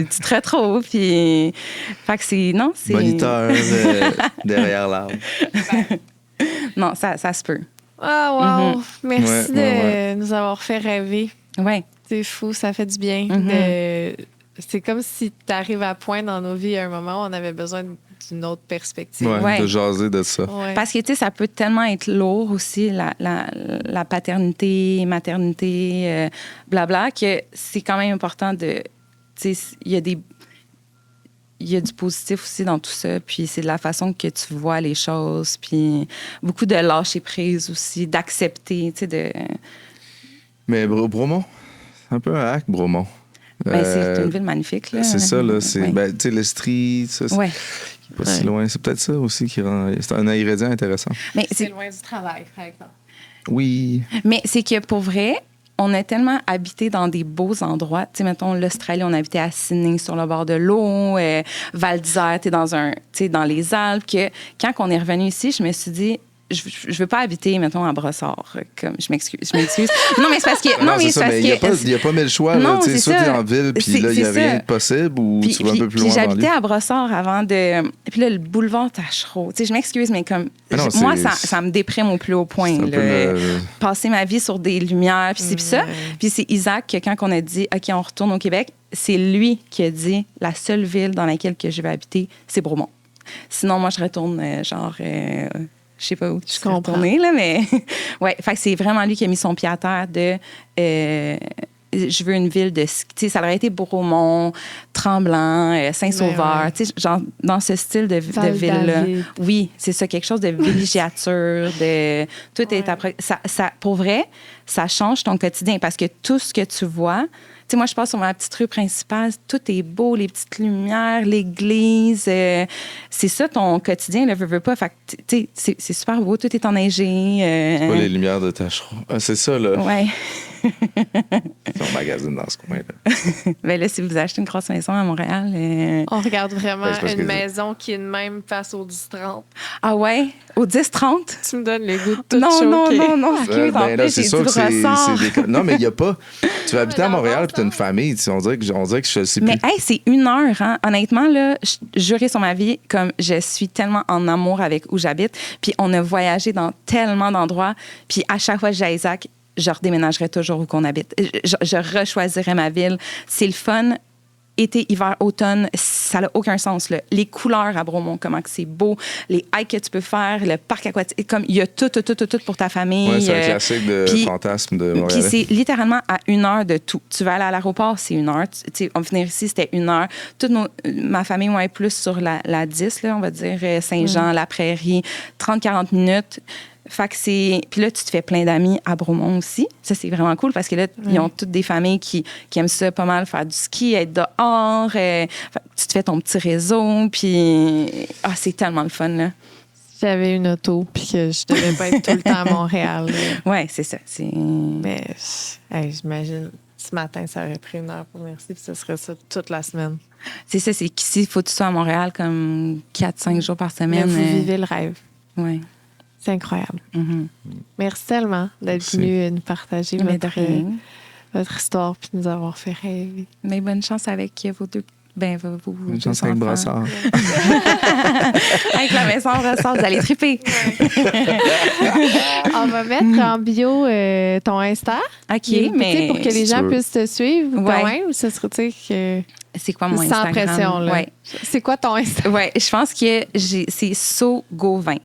tu te retrouves, puis... Fait que c'est... Non, c'est... Moniteur derrière l'arbre. Non, ça se peut. Ah, wow! Merci de nous avoir fait rêver. Oui. C'est fou, ça fait du bien. C'est comme si tu arrives à point dans nos vies à un moment où on avait besoin d'une autre perspective. Oui, de jaser de ça. Ouais. Parce que, tu sais, ça peut tellement être lourd aussi, la paternité, maternité, blabla, que c'est quand même important de... Tu sais, il y a du positif aussi dans tout ça, puis c'est de la façon que tu vois les choses, puis beaucoup de lâcher prise aussi, d'accepter, tu sais, de... Mais Bromont, c'est un peu un hack, Bromont. C'est une ville magnifique, là. C'est ça, là. Tu sais, l'Estrie, ça, ouais. Qui est pas si loin. C'est peut-être ça aussi qui rend... C'est un ingrédient intéressant. Mais c'est loin du travail, par exemple. Oui. Mais c'est que, pour vrai... On a tellement habité dans des beaux endroits. Tu sais, mettons, l'Australie, on habitait à Sydney, sur le bord de l'eau. Val d'Isère, tu es dans les Alpes. Que quand on est revenu ici, je me suis dit, je veux pas habiter, mettons, à Brossard. Comme, je m'excuse. Non, mais c'est parce que... Non, mais c'est parce que... Il n'y a pas mille choix. Non, tu sais, soit tu es en ville, puis là, il n'y a rien de possible, ou puis, tu vas un peu plus loin. Puis j'habitais à Brossard avant de... Puis là, le boulevard Tachereau. Tu sais, je m'excuse, mais comme... moi, ça me déprime au plus haut point. Passer ma vie sur des lumières, puis c'est ça. Puis c'est Isaac, que quand on a dit, OK, on retourne au Québec, c'est lui qui a dit, la seule ville dans laquelle que je vais habiter, c'est Bromont. Sinon, moi, je retourne je sais pas où je suis retournée, là, mais... ouais, fait que c'est vraiment lui qui a mis son pied à terre de... je veux une ville de... Tu sais, ça aurait été Bromont, Tremblant, Saint-Sauveur, tu sais, genre dans ce style de ville-là. Oui, c'est ça, quelque chose de villégiature, de... Tout est après... Ça, pour vrai, ça change ton quotidien parce que tout ce que tu vois... Tu sais, moi, je passe sur ma petite rue principale, tout est beau, les petites lumières, l'église. C'est ça, ton quotidien, là, veux pas. Fait que, tu sais, c'est super beau, tout est enneigé. C'est pas les lumières de Tachereau. Ah, c'est ça, là. Ouais. On magasine dans ce coin-là. Bien là, si vous achetez une grosse maison à Montréal... On regarde vraiment une maison qui est de même face au 10-30. Ah ouais? Au 10-30? Tu me donnes le goût de tout non, choquer. Non. Ben là, c'est sûr que c'est non, mais il n'y a pas... Tu vas habiter à Montréal puis tu as une famille. On dirait que je ne sais plus. Mais hey, c'est 1 heure. Hein? Honnêtement, là, jurer sur ma vie, comme je suis tellement en amour avec où j'habite. Puis on a voyagé dans tellement d'endroits. Puis à chaque fois que j'ai Isaac, je redéménagerais toujours où qu'on habite. Je rechoisirais ma ville. C'est le fun. Été, hiver, automne, ça n'a aucun sens. Là. Les couleurs à Bromont, comment que c'est beau, les hikes que tu peux faire, le parc aquatique, comme il y a tout pour ta famille. Oui, c'est un classique de fantasme de Montréal. Puis c'est littéralement à 1 heure de tout. Tu vas aller à l'aéroport, c'est 1 heure. On venir ici, c'était 1 heure. Toute ma famille, est plus sur la 10, là, on va dire, Saint-Jean, la Prairie, 30-40 minutes. Fait que c'est... Puis là, tu te fais plein d'amis à Bromont aussi. Ça, c'est vraiment cool parce que là, ils ont toutes des familles qui aiment ça pas mal, faire du ski, être dehors. Tu te fais ton petit réseau, puis... c'est tellement le fun, là. J'avais une auto, puis que je devais pas être tout le temps à Montréal. Oui, c'est ça. Mais j'imagine, ce matin, ça aurait pris 1 heure pour Merci, puis ce serait ça toute la semaine. C'est ça, c'est qu'ici, il faut que tu sois à Montréal comme 4-5 jours par semaine. Mais vous vivez le rêve. Oui. C'est incroyable. Mm-hmm. Merci tellement d'être venu nous partager votre histoire puis nous avoir fait rêver. Mais bonne chance avec vos deux. Bonne chance avec Brossard. Avec la maison Brossard, vous allez triper. On va mettre en bio ton Insta. OK, mais... Pour que les gens puissent te suivre quand même, ou ça serait, tu sais, que... C'est quoi mon Instagram? Sans pression, là. Ouais. C'est quoi ton Instagram? Oui, je pense que c'est So Gauvin.